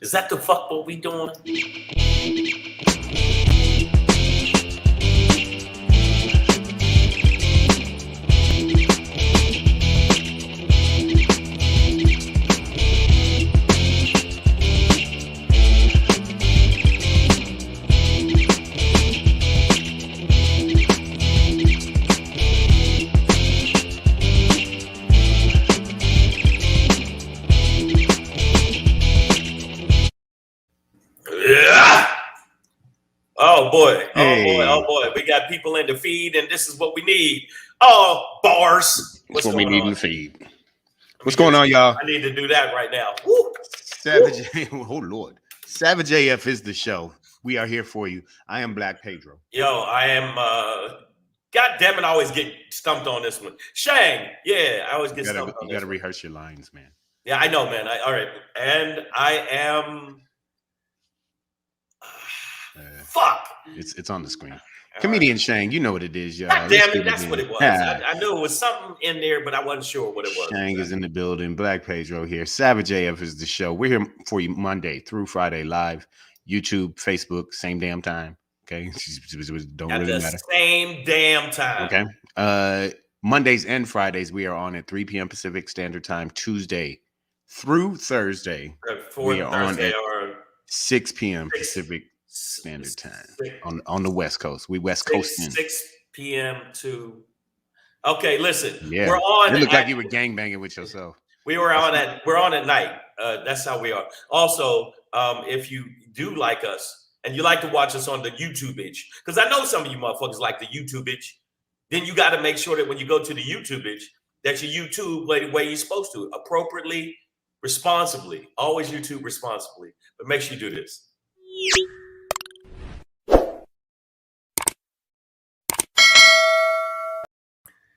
Is that the fuck what we doing? Yeah. Oh boy. Oh boy. Oh boy. We got people in the feed, and this is what we need. Oh, bars. What's what we need in the feed. What's going on, y'all? I need to do that right now. Woo. Savage. Oh Lord. Savage AF is the show. We are here for you. I am Black Pedro. Yo, I am God damn it, I always get stumped on this one. Shang. Yeah, I always get stumped on this. You gotta rehearse your lines, man. Yeah, I know, man. All right. And I am fuck. It's on the screen. Comedian Shang, you know what it is, y'all. God damn it, that's what it was. I knew it was something in there, but I wasn't sure what it was. Shang is in the building. Black Pedro here. Savage AF is the show. We're here for you Monday through Friday live. YouTube, Facebook, same damn time. Okay. Don't at really the matter. Same damn time. Okay. Mondays and Fridays, we are on at 3 p.m. Pacific Standard Time. Tuesday through Thursday, we are on at 6 p.m. Pacific Standard Time on the West Coast. We West Coasting. 6 p.m. to. Okay, listen. Yeah, we're on. You look like you were gangbanging with yourself. We're on at night. That's how we are. Also, if you do like us and you like to watch us on the YouTube-ish, because I know some of you motherfuckers like the YouTube-ish, then you got to make sure that when you go to the YouTube-ish, that you YouTube the way you're supposed to, appropriately, responsibly. Always YouTube responsibly. But make sure you do this.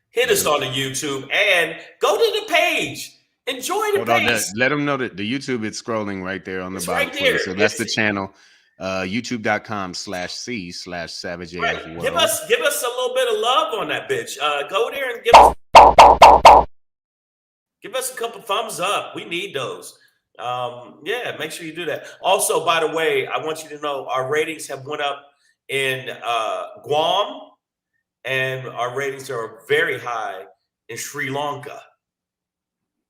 Hit us on the YouTube and go to the page. Enjoy the page. Let them know that the YouTube is scrolling right there on the bottom. Right there. So that's the channel. YouTube.com/C/Savage AF. Right. Give us a little bit of love on that bitch. Go there and give us a couple thumbs up. We need those. Yeah, make sure you do that. Also, by the way, I want you to know our ratings have went up in Guam, and our ratings are very high in Sri Lanka.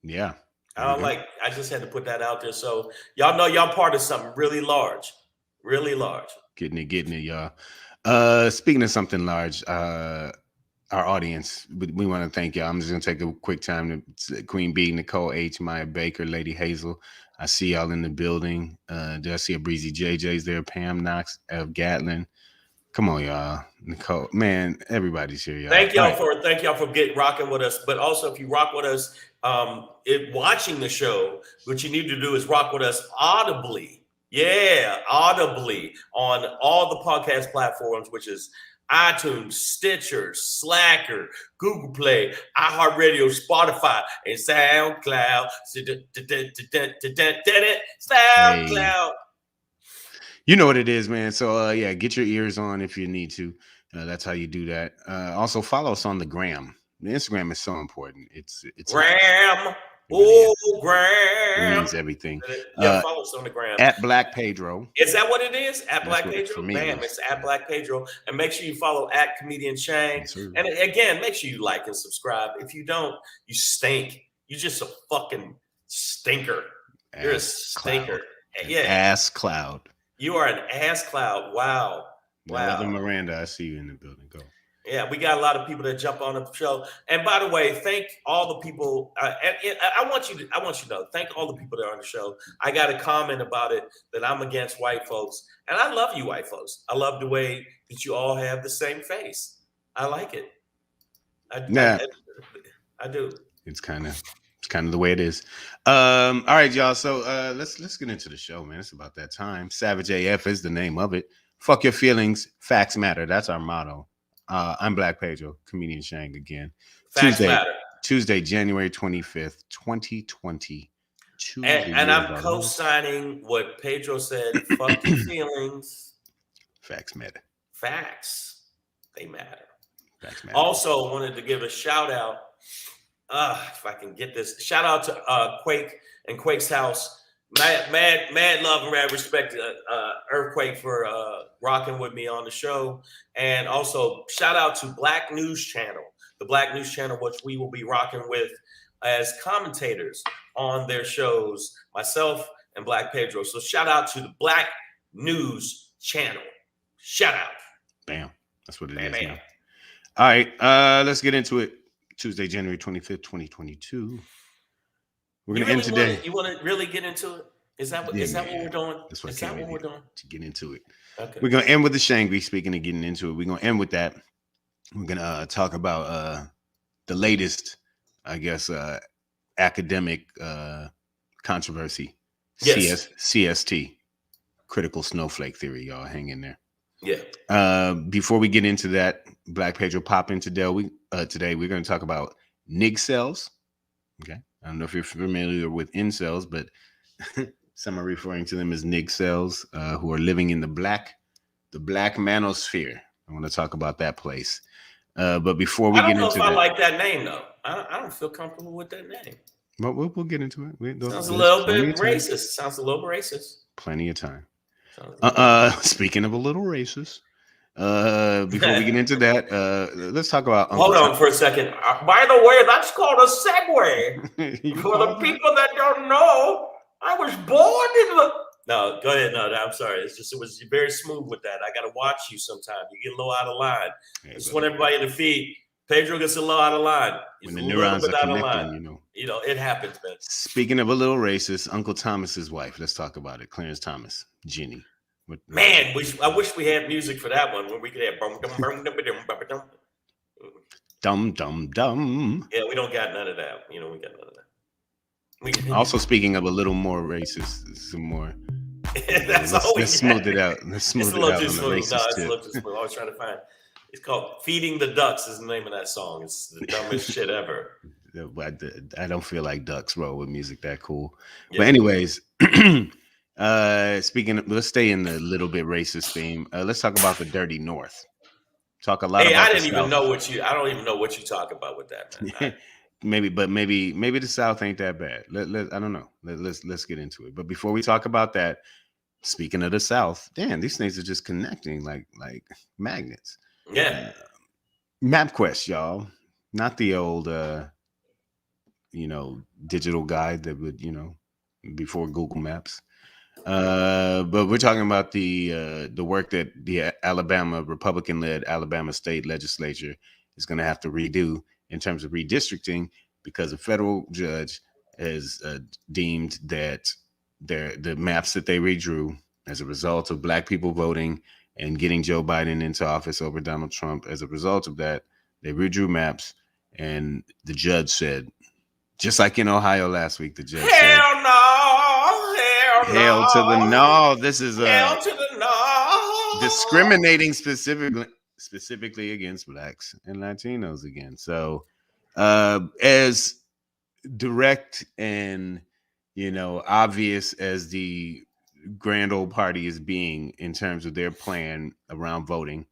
Yeah. I just had to put that out there. So y'all know y'all part of something really large. Really large. Getting it, y'all. Speaking of something large, our audience, we want to thank y'all. I'm just gonna take a quick time to Queen B, Nicole H, Maya Baker, Lady Hazel. I see y'all in the building. Did I see a Breezy JJ's there? Pam Knox, F Gatlin. Come on, y'all. Nicole, man, everybody's here, y'all. Thank y'all for rocking with us. But also, if you rock with us, watching the show, what you need to do is rock with us audibly. Yeah, audibly on all the podcast platforms, which is iTunes, Stitcher, Slacker, Google Play, iHeartRadio, Spotify, and SoundCloud. SoundCloud. You know what it is, man. So yeah, get your ears on if you need to. That's how you do that. Also follow us on the gram. The Instagram is so important. It's gram. Oh, gram. It means everything. Yeah, follow us on the gram. At Black Pedro. Is that what it is? At Black Pedro? Bam, it's at Black Pedro. And make sure you follow at Comedian Shang. Yes, and again, make sure you like and subscribe. If you don't, you stink. You're just a fucking stinker. You're a stinker. Yeah. Ass cloud. You are an ass cloud. Wow. Wow. Miranda, I see you in the building. Go. Yeah, we got a lot of people that jump on the show. And by the way, thank all the people. I want you to know, thank all the people that are on the show. I got a comment about it that I'm against white folks. And I love you white folks. I love the way that you all have the same face. I like it. I do. It's kind of the way it is. All right, y'all. So let's get into the show, man. It's about that time. Savage AF is the name of it. Fuck your feelings. Facts matter. That's our motto. I'm Black Pedro, Comedian Shang again. Facts matter. Tuesday, January 25th, 2020. And I'm co-signing what Pedro said. Fuck your feelings. Facts matter. Facts. They matter. Facts matter. Also, wanted to give a shout out. If I can get this. Shout out to Quake and Quake's House. Mad love and mad respect to Earthquake for rocking with me on the show. And also shout out to Black News Channel, the Black News Channel, which we will be rocking with as commentators on their shows, myself and Black Pedro. So shout out to the Black News Channel. Shout out. Bam. That's what it is. Bam. All right. Let's get into it. Tuesday, January 25th, 2022. We're going to end today. You want to really get into it? Is that what we're doing? That's what is that what we're doing? To get into it. Okay. We're going to end with the SHANGRY. Speaking of getting into it, we're going to end with that. We're going to talk about the latest, I guess, academic controversy. Yes. CST, critical snowflake theory. Y'all hang in there. Yeah. Before we get into that, Black Pedro pop in today. We're going to talk about NIGCELS. Okay. I don't know if you're familiar with incels, but some are referring to them as NIGCELS, who are living in the black manosphere. I want to talk about that place. But before we get into that, I like that name though. I don't feel comfortable with that name. But we'll get into it. Sounds a little bit racist. Plenty of time. Speaking of a little racist, before we get into that, let's talk about. Hold on for a second. By the way, that's called a segue. For the people that don't know, I was born in the. No, go ahead. No, I'm sorry. It was very smooth with that. I got to watch you sometime. You get a little out of line. I just want everybody in the feed. Pedro gets a little out of line. When the neurons are connecting, it happens, man. Speaking of a little racist, Uncle Thomas's wife. Let's talk about it. Clarence Thomas, Ginni. Man, I wish we had music for that one when we could have dum. Yeah, we don't got none of that. We got none of that. Also, speaking of a little more racist, some more. Let's smooth it out. Let's smooth it out on the racist tip. I was trying to find. It's called "Feeding the Ducks" is the name of that song. It's the dumbest shit ever. I don't feel like ducks roll with music that cool. Yeah. But anyways, let's stay in the little bit racist theme. Let's talk about the dirty North. Talk a lot about. I don't even know what you talk about with that, man. maybe the South ain't that bad. I don't know. Let's get into it. But before we talk about that, speaking of the South, damn, these things are just connecting like magnets. Yeah. MAPQUEST, y'all. Not the old digital guide that would, before Google Maps. But we're talking about the work that the Republican-led Alabama state legislature is going to have to redo in terms of redistricting, because a federal judge has deemed that the maps that they redrew as a result of Black people voting and getting Joe Biden into office over Donald Trump, as a result of that, they redrew maps, and the judge said, just like in Ohio last week, the judge said, Hell-To-The-Nawh. This is discriminating specifically against Blacks and Latinos again. So as direct and obvious as the grand old party is being in terms of their plan around voting,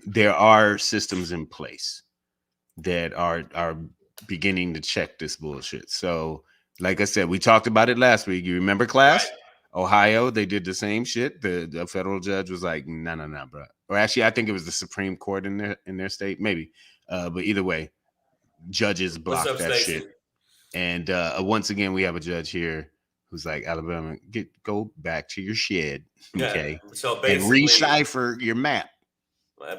there are systems in place that are beginning to check this bullshit. So like I said, we talked about it last week. You remember, class? Right. Ohio, they did the same shit. The federal judge was like, no, bro. Or actually, I think it was the Supreme Court in their state, maybe. But either way, judges blocked that shit. And once again, we have a judge here who's like, Alabama, go back to your shed, okay? Yeah. So basically, and recipher your map.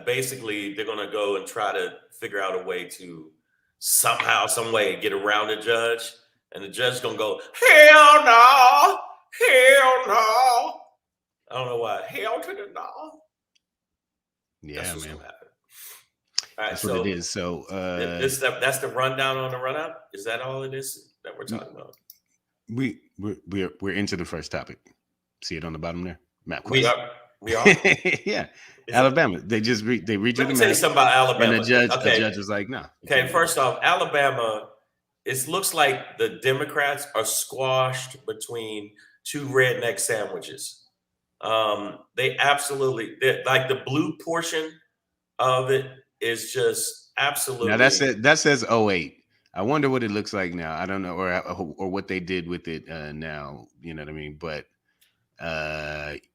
Basically, they're gonna go and try to figure out a way to somehow, some way, get around the judge. And the judge's gonna go, hell no. I don't know why. Hell-To-The-Nawh. Yeah, that's man. All right, that's what it is. So that's the rundown on the run up. Is that all it is that we're talking about? We're into the first topic. See it on the bottom there? MAPQUEST. We are. Yeah. Alabama. They redrew the map. Let me tell you something about Alabama. And the judge was like, no. Okay, first off, Alabama. It looks like the Democrats are squashed between two redneck sandwiches. They absolutely, like the blue portion of it is just absolutely. Now that says 08. I wonder what it looks like now. I don't know, or what they did with it now. You know what I mean? But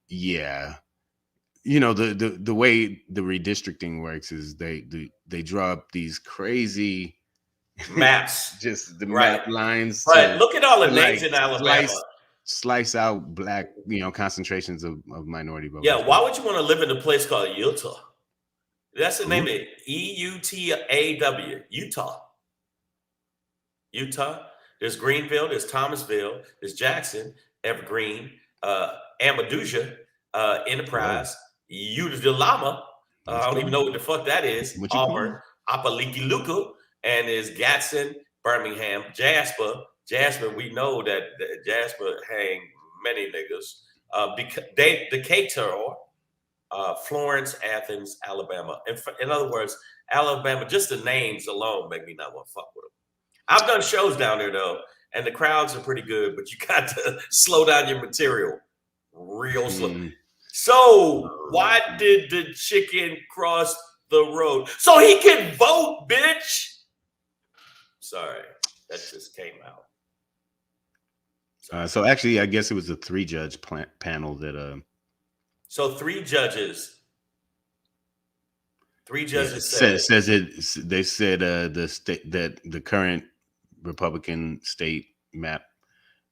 yeah, the way the redistricting works is they draw up these crazy Maps, just the right? map lines But to look at all the names like in Alabama. slice out black concentrations of minority voters. Yeah, why would you want to live in a place called Utah? That's the Who? name of it. EUTAW, Utah. Utah. There's Greenville, there's Thomasville, there's Jackson, Evergreen, Amadouja, Enterprise, Utica, I don't even know what the fuck that is. What you Auburn, call Apaliki-Luka, and there's Gadsden, Birmingham, Jasper. Jasper, we know that Jasper hang many niggas. Decatur, Florence, Athens, Alabama. In other words, Alabama, just the names alone make me not want to fuck with them. I've done shows down there though, and the crowds are pretty good, but you got to slow down your material real slow. So why did the chicken cross the road? So he can vote, bitch. Sorry, that just came out. So actually, I guess it was a 3-judge panel that. So 3 judges. 3 judges says it. They said the state that the current Republican state map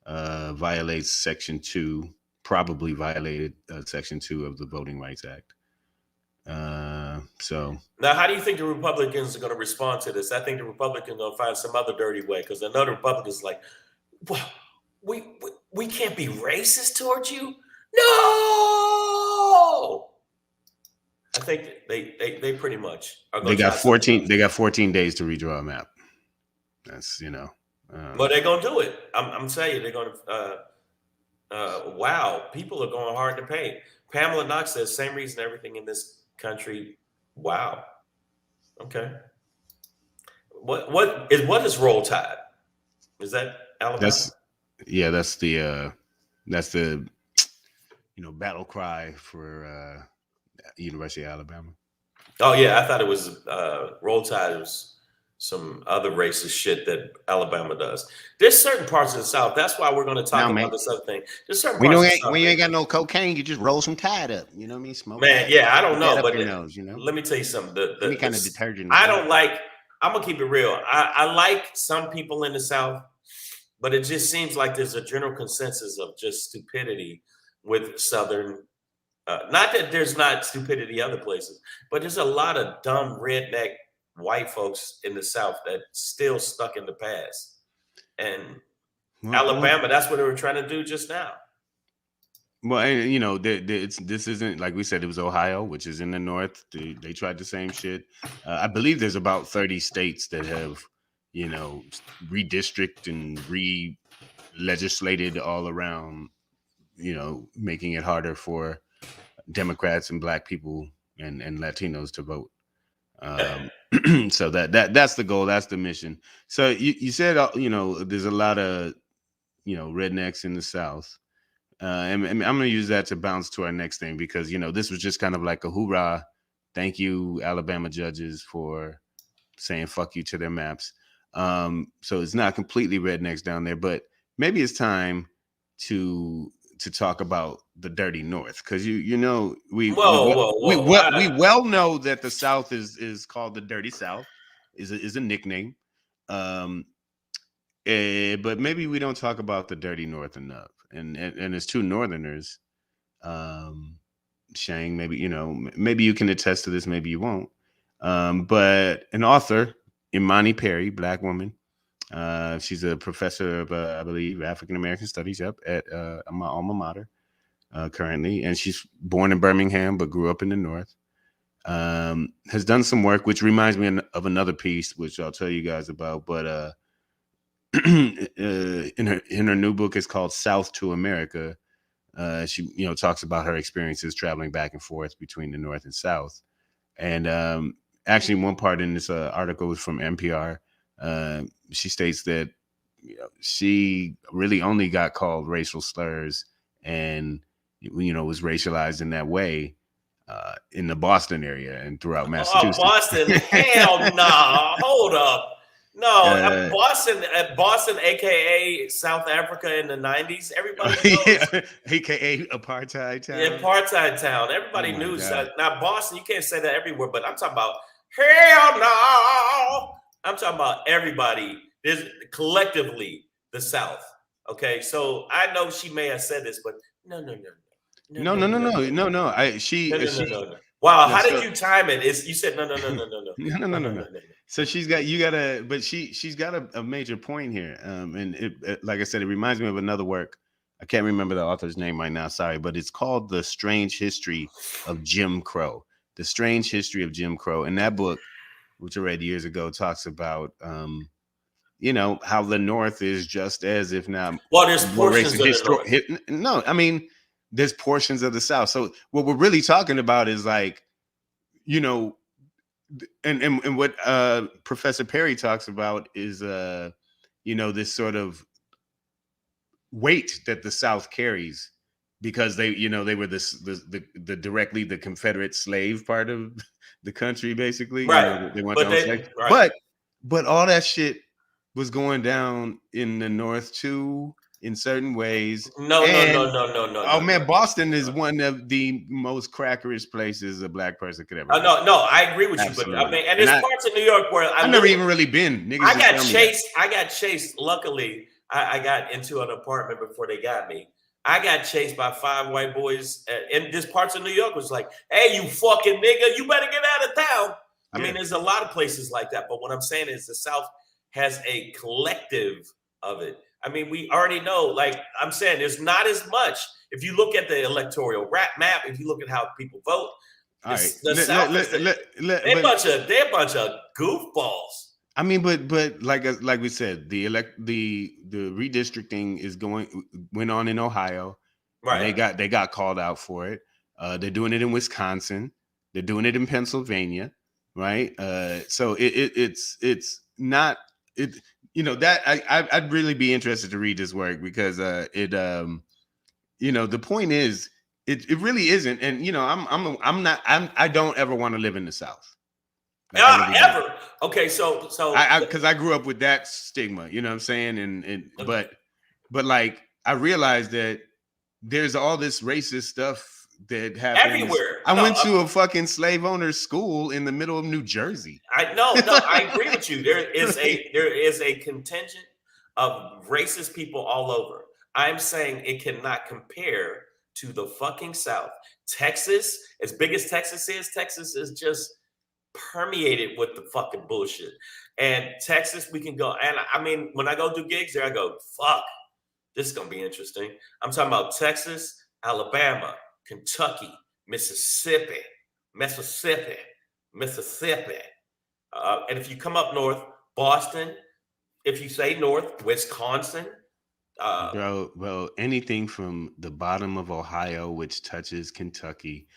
violates Section 2, probably violated Section 2 of the Voting Rights Act. So now, how do you think the Republicans are going to respond to this? I think the Republicans are going to find some other dirty way because I know the Republicans like, well, we can't be racist towards you. No. I think they pretty much are going they got 14. They got 14 days to redraw a map. That's but they're gonna do it. I'm saying they're gonna. Wow, people are going hard to pay. Pamela Knox says same reason everything in this country. Wow. Okay. What is Roll Tide? Is that Alabama? That's the battle cry for University of Alabama. Oh yeah, I thought it was Roll Tide. It was some other racist shit that Alabama does. There's certain parts of the South. That's why we're going to talk about this other thing. There's certain parts of the South. When you ain't got no cocaine, you just roll some Tide up. You know what I mean? Smoke. Man, yeah, I don't know, but nose, let me tell you something. Any kind of detergent. I don't like. I'm gonna keep it real. I like some people in the South, but it just seems like there's a general consensus of just stupidity with Southern. Not that there's not stupidity other places, but there's a lot of dumb redneck white folks in the South that still stuck in the past. And Alabama, that's what they were trying to do just now. Well, and this isn't, like we said, it was Ohio, which is in the north. They tried the same shit. I believe there's about 30 states that have, redistricted and re-legislated all around, making it harder for Democrats and Black people and Latinos to vote. So that's the goal. That's the mission. So you said, there's a lot of, rednecks in the South. And I'm going to use that to bounce to our next thing because, this was just kind of like a hoorah. Thank you, Alabama judges, for saying fuck you to their maps. So it's not completely rednecks down there, but maybe it's time to talk about the dirty North because we well know that the South is called the dirty South is a nickname, but maybe we don't talk about the dirty North enough. And as two Northerners, Shang, maybe you can attest to this, maybe you won't. But an author, Imani Perry, Black woman. She's a professor of, I believe, African American Studies at my alma mater currently, and she's born in Birmingham but grew up in the North. Has done some work, which reminds me of another piece, which I'll tell you guys about. But in her new book, it's called South to America. She talks about her experiences traveling back and forth between the North and South. And actually, one part in this article is from NPR. She states that she really only got called racial slurs and was racialized in that way in the Boston area and throughout Massachusetts. Boston, hell no! Hold up, No, Boston, aka South Africa in the 90s. Everybody knows. Yeah, aka apartheid Yeah, town. apartheid town. Oh Everybody my knew. God. Now Boston, you can't say that everywhere, but I'm talking about hell no. I'm talking about everybody. There's collectively the South. Okay, so I know she may have said this, but no. No. Wow, No, how did so you time it? You said no. no. So she's got but she's got a major point here. And like I said, it reminds me of another work. I can't remember the author's name right now. Sorry, but it's called "The Strange History of Jim Crow." The Strange History of Jim Crow. And that book, which I read years ago, talks about how the North is just as, if not Well, there's more portions racist. of the North. No, I mean, there's portions of the South. So what we're really talking about is like, and what Professor Perry talks about is this sort of weight that the South carries because they were the directly the Confederate slave part of the country, basically. Right. They want But their own slave. right. But all that shit was going down in the North too, in certain ways. No. Oh man, Boston is one of the most crackerish places a black person could ever be. No, I agree with Absolutely. you, but I mean, and there's parts of New York where I've never even really been. Niggas I got chased. Luckily, I got into an apartment before they got me. I got chased by 5 white boys, and this parts of New York was like, "Hey, you fucking nigga, you better get out of town." I mean, there's a lot of places like that, but what I'm saying is the South has a collective of it. I mean, we already know, like I'm saying, there's not as much. If you look at the electoral map, if you look at how people vote, the South they're a bunch of goofballs. I mean, but like we said, the redistricting went on in Ohio. Right. They got called out for it. They're doing it in Wisconsin. They're doing it in Pennsylvania. Right. So it's not it. That I'd really be interested to read this work because the point is it really isn't. And I don't ever want to live in the South. Like, ever. Okay, so because I grew up with that stigma, you know what I'm saying? And but like I realized that there's all this racist stuff that happens everywhere. I went to a fucking slave owner's school in the middle of New Jersey. I agree with you. There is a contingent of racist people all over. I'm saying it cannot compare to the fucking South. Texas, as big as Texas is just permeated with the fucking bullshit. And Texas, we can go. And I mean, when I go do gigs there, I go, fuck, this is gonna be interesting. I'm talking about Texas, Alabama, Kentucky, Mississippi. And if you come up north, Boston, if you say north, Wisconsin. Bro, anything from the bottom of Ohio, which touches Kentucky,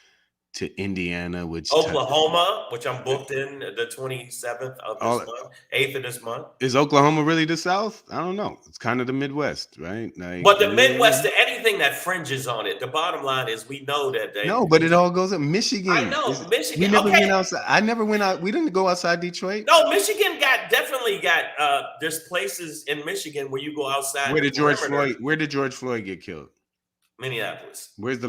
to Indiana, which Oklahoma, which I'm booked in the 27th of this month, 8th of this month. Is Oklahoma really the South? I don't know. It's kind of the Midwest, right? Like, but the Midwest, anything that fringes on it. The bottom line is we know that but it all goes up. Michigan. I know Michigan. We never went outside. I never went out. We didn't go outside Detroit. No, Michigan definitely got. There's places in Michigan where you go outside. Where did George Floyd get killed? Minneapolis. Where's a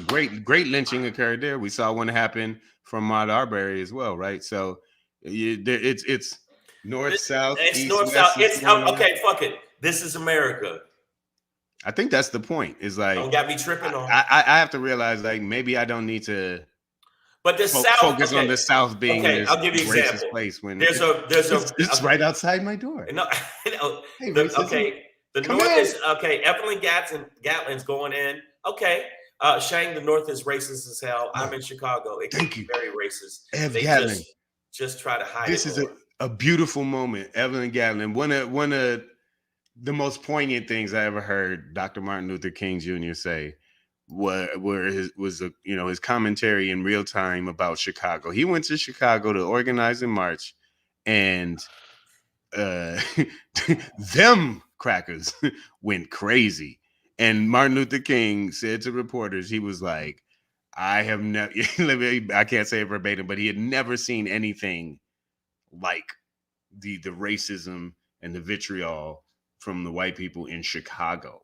great lynching occurred there. We saw one happen from Ahmaud Arbery as well, right? So it's north, south, east, north, west, south. Okay, fuck it. This is America. I think that's the point. Is like don't got me tripping on. I have to realize like maybe I don't need to. But the South focus on the South being this I'll give you an example. Place when it's right outside my door. No, hey, the North is okay. Evelyn Gatlin's going in. Okay, Shang, the North is racist as hell. I'm in Chicago. It can be very racist. Ev Gatlin. Just try to hide this it. This is a beautiful moment. Evelyn Gatlin, one of the most poignant things I ever heard Dr. Martin Luther King Jr. say. Where his commentary in real time about Chicago. He went to Chicago to organize a march, and them crackers went crazy. And Martin Luther King said to reporters, he was like, I have never, I can't say it verbatim, but he had never seen anything like the racism and the vitriol from the white people in Chicago.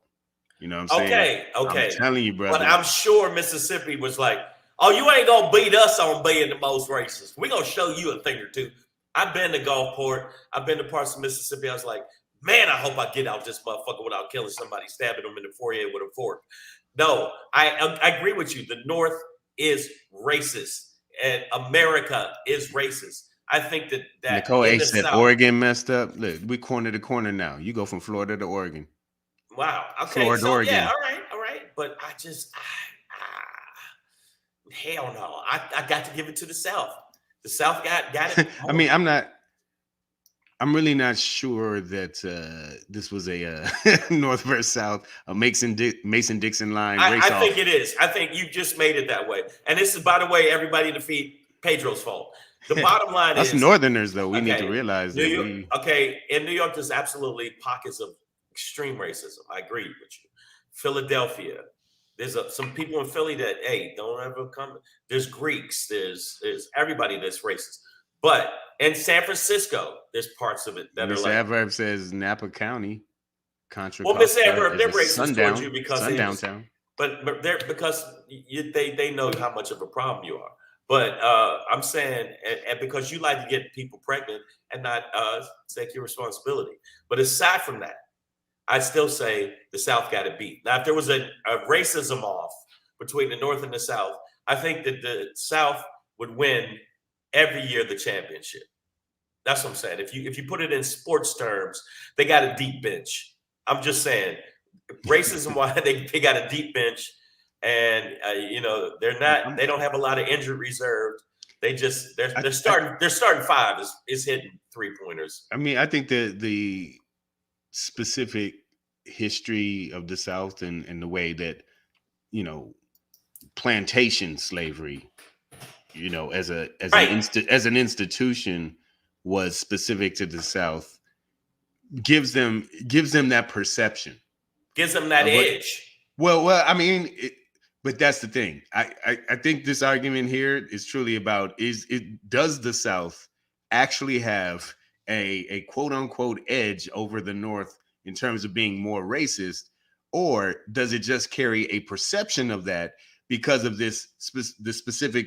You know what I'm saying? Okay. I'm telling you, But brother. I'm sure Mississippi was like, oh, you ain't gonna beat us on being the most racist. We're gonna show you a thing or two. I've been to Gulfport. I've been to parts of Mississippi. I was like, man, I hope I get out this motherfucker without killing somebody, stabbing them in the forehead with a fork. No, I agree with you. The North is racist, and America is racist. I think that Nicole in H the said South, Oregon messed up. Look, we corner to corner now. You go from Florida to Oregon. wow. Okay, Florida, so Oregon. yeah, all right. But I just, hell no. I got to give it to the South. The South got it. I mean, I'm really not sure that this was a North versus South, a Mason-Dixon line race I think it is. I think you just made it that way. And this is, by the way, everybody in the feed, Pedro's fault. The bottom line Us is Northerners, though, we need to realize New that York, okay, in New York, there's absolutely pockets of extreme racism. I agree with you. Philadelphia, there's some people in Philly that, hey, don't ever come. There's Greeks, there's everybody that's racist. But in San Francisco, there's parts of it that Miss are like, Adverb says Napa County, Contra well, Miss Costa Adverb, is they're a racist towards you because sundown town. but they're because they know how much of a problem you are. But I'm saying, and because you like to get people pregnant and not take your responsibility. But aside from that, I still say the South got it beat. Now, if there was a racism off between the North and the South, I think that the South would win every year the championship. That's what I'm saying. If you put it in sports terms, they got a deep bench. I'm just saying, racism why they got a deep bench, and they don't have a lot of injured reserve. They're starting five is hitting 3-pointers. I mean, I think the specific history of the South and the way that plantation slavery, as an institution was specific to the South, gives them that perception, gives them that edge. Well, I mean, but that's the thing. I think this argument here is truly about does the South actually have a quote unquote edge over the North in terms of being more racist, or does it just carry a perception of that because of the specific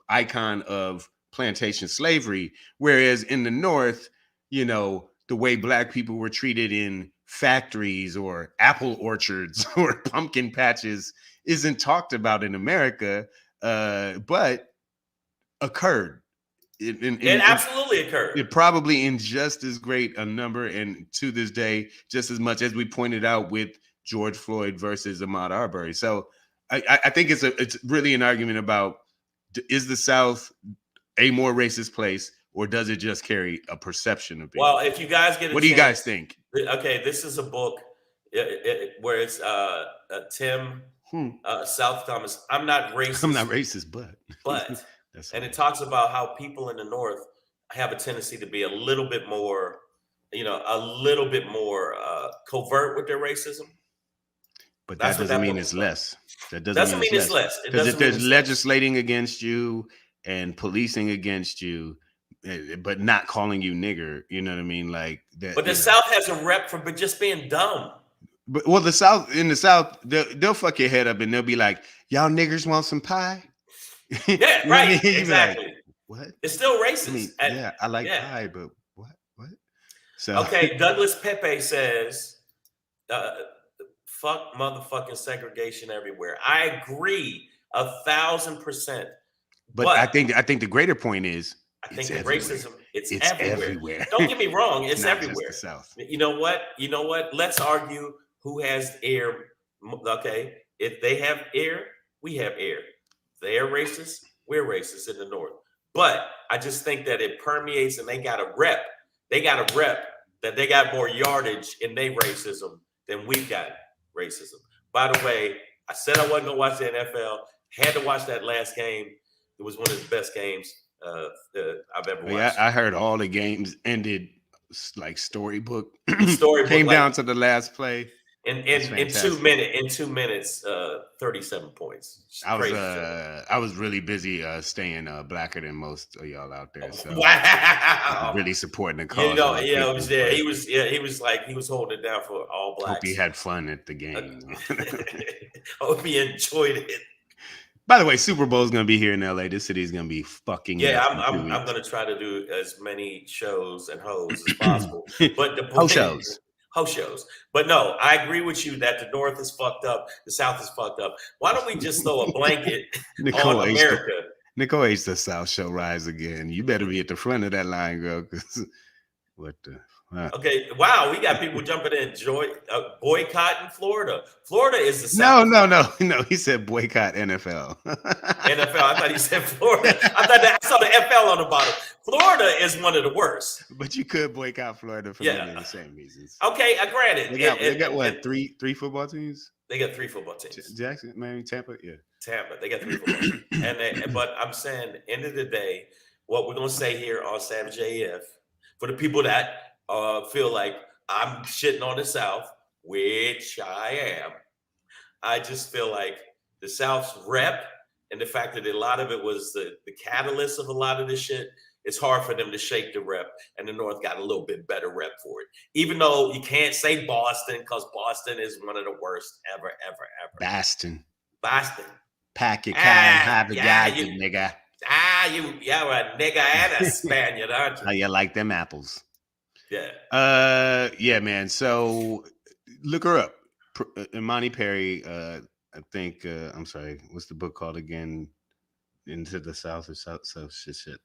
icon of plantation slavery, whereas in the North, the way Black people were treated in factories or apple orchards or pumpkin patches isn't talked about in America, but occurred. It absolutely occurred. It probably in just as great a number, and to this day, just as much as we pointed out with George Floyd versus Ahmaud Arbery. So I think it's really an argument about, is the South a more racist place, or does it just carry a perception of being? Well, if you guys get what do you guys think? Okay, this is a book where it's Tim South Thomas. I'm not racist. I'm not racist, but and it talks about how people in the North have a tendency to be a little bit more, covert with their racism. But that doesn't mean it's less. That doesn't mean it's less. Because if there's legislating against you and policing against you, but not calling you nigger, you know what I mean? Like that. But the South has a rep for just being dumb. But in the South, they'll fuck your head up and they'll be like, "Y'all niggers want some pie?" Yeah, right. Exactly. Like, what? It's still racist. I mean, I like pie, but what? So okay, Douglas Pepe says, "Fuck motherfucking segregation everywhere." I agree 1,000%. But I think the greater point is, I think the racism, it's everywhere. Don't get me wrong, it's everywhere. Just the South. You know what? Let's argue who has air. Okay, if they have air, we have air. They're racist, we're racist in the North. But I just think that it permeates, and they got a rep. They got a rep that they got more yardage in their racism than we got racism. By the way, I said I wasn't gonna watch the NFL. Had to watch that last game. It was one of the best games I've ever watched. Yeah, I heard all the games ended like storybook. Storybook came down to the last play. in 2 minutes, 37 points. I was really busy staying blacker than most of y'all out there. So wow, really supporting the cause. He was holding it down for all blacks. Hope he had fun at the game. Hope he enjoyed it. By the way, Super Bowl is going to be here in LA. This city is going to be fucking. Yeah, I'm going to try to do as many shows and hoes as possible. But the host shows. But no, I agree with you that the North is fucked up, the South is fucked up. Why don't we just throw a blanket on America? Nicole H. The South shall rise again. You better be at the front of that line, girl. Because what the. Okay, wow, we got people jumping in. Boycotting Florida. Florida is the South. No. He said boycott NFL. NFL. I thought he said Florida. I saw the FL on the bottom. Florida is one of the worst. But you could boycott Florida for many of the same reasons. Okay, granted. They got what? Three football teams? They got 3 football teams. Jackson, Miami, Tampa, yeah. Tampa. They got 3 football teams. But I'm saying, end of the day, what we're gonna say here on Savage AF for the people that feel like I'm shitting on the South, which I am. I just feel like the South's rep and the fact that a lot of it was the catalyst of a lot of this shit, it's hard for them to shake the rep, and the North got a little bit better rep for it. Even though you can't say Boston, because Boston is one of the worst ever. Boston. Pack your kind, have a guy, nigga. You're a nigga and a Spaniard, aren't you? How you like them apples? Yeah. Yeah, man. So look her up. Imani Perry, I think, I'm sorry, what's the book called again? Into the South or South shit.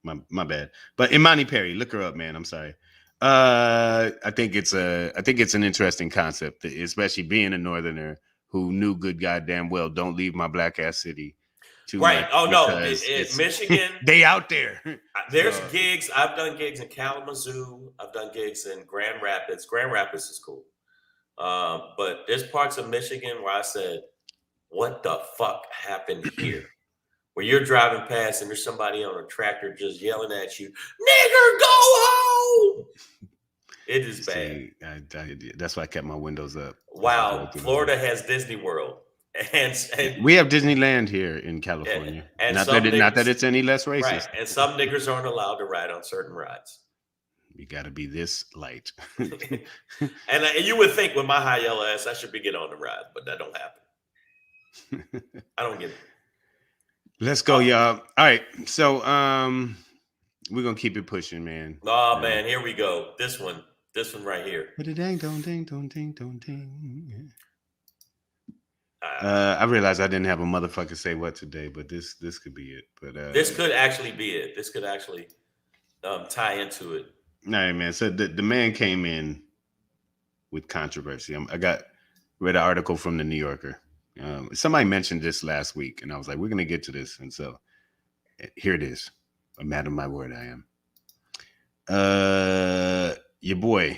My bad. But Imani Perry, look her up, man. I'm sorry. I think it's an interesting concept, especially being a Northerner who knew good goddamn well, don't leave my black ass city. Right. Oh no, Michigan. They out there. There's gigs. I've done gigs in Kalamazoo. I've done gigs in Grand Rapids. Grand Rapids is cool. But there's parts of Michigan where I said, what the fuck happened here? Where you're driving past and there's somebody on a tractor just yelling at you, nigger, go home. It is bad. That's why I kept my windows up. Wow. Florida has Disney World. And we have Disneyland here in California. And not that it's any less racist. Right. And some niggers aren't allowed to ride on certain rides. You got to be this light. And you would think with my high yellow ass, I should be getting on the ride, but that don't happen. I don't get it. Let's go, y'all. All right. So we're going to keep it pushing, man. Oh, man. Here we go. This one right here. I realized I didn't have a motherfucker say what today, but this could be it. But this could actually be it. This could actually tie into it. All right, man. So the man came in with controversy. I read an article from the New Yorker. Somebody mentioned this last week, and I was like, we're gonna get to this. And so here it is. A man of my word, I am. Your boy,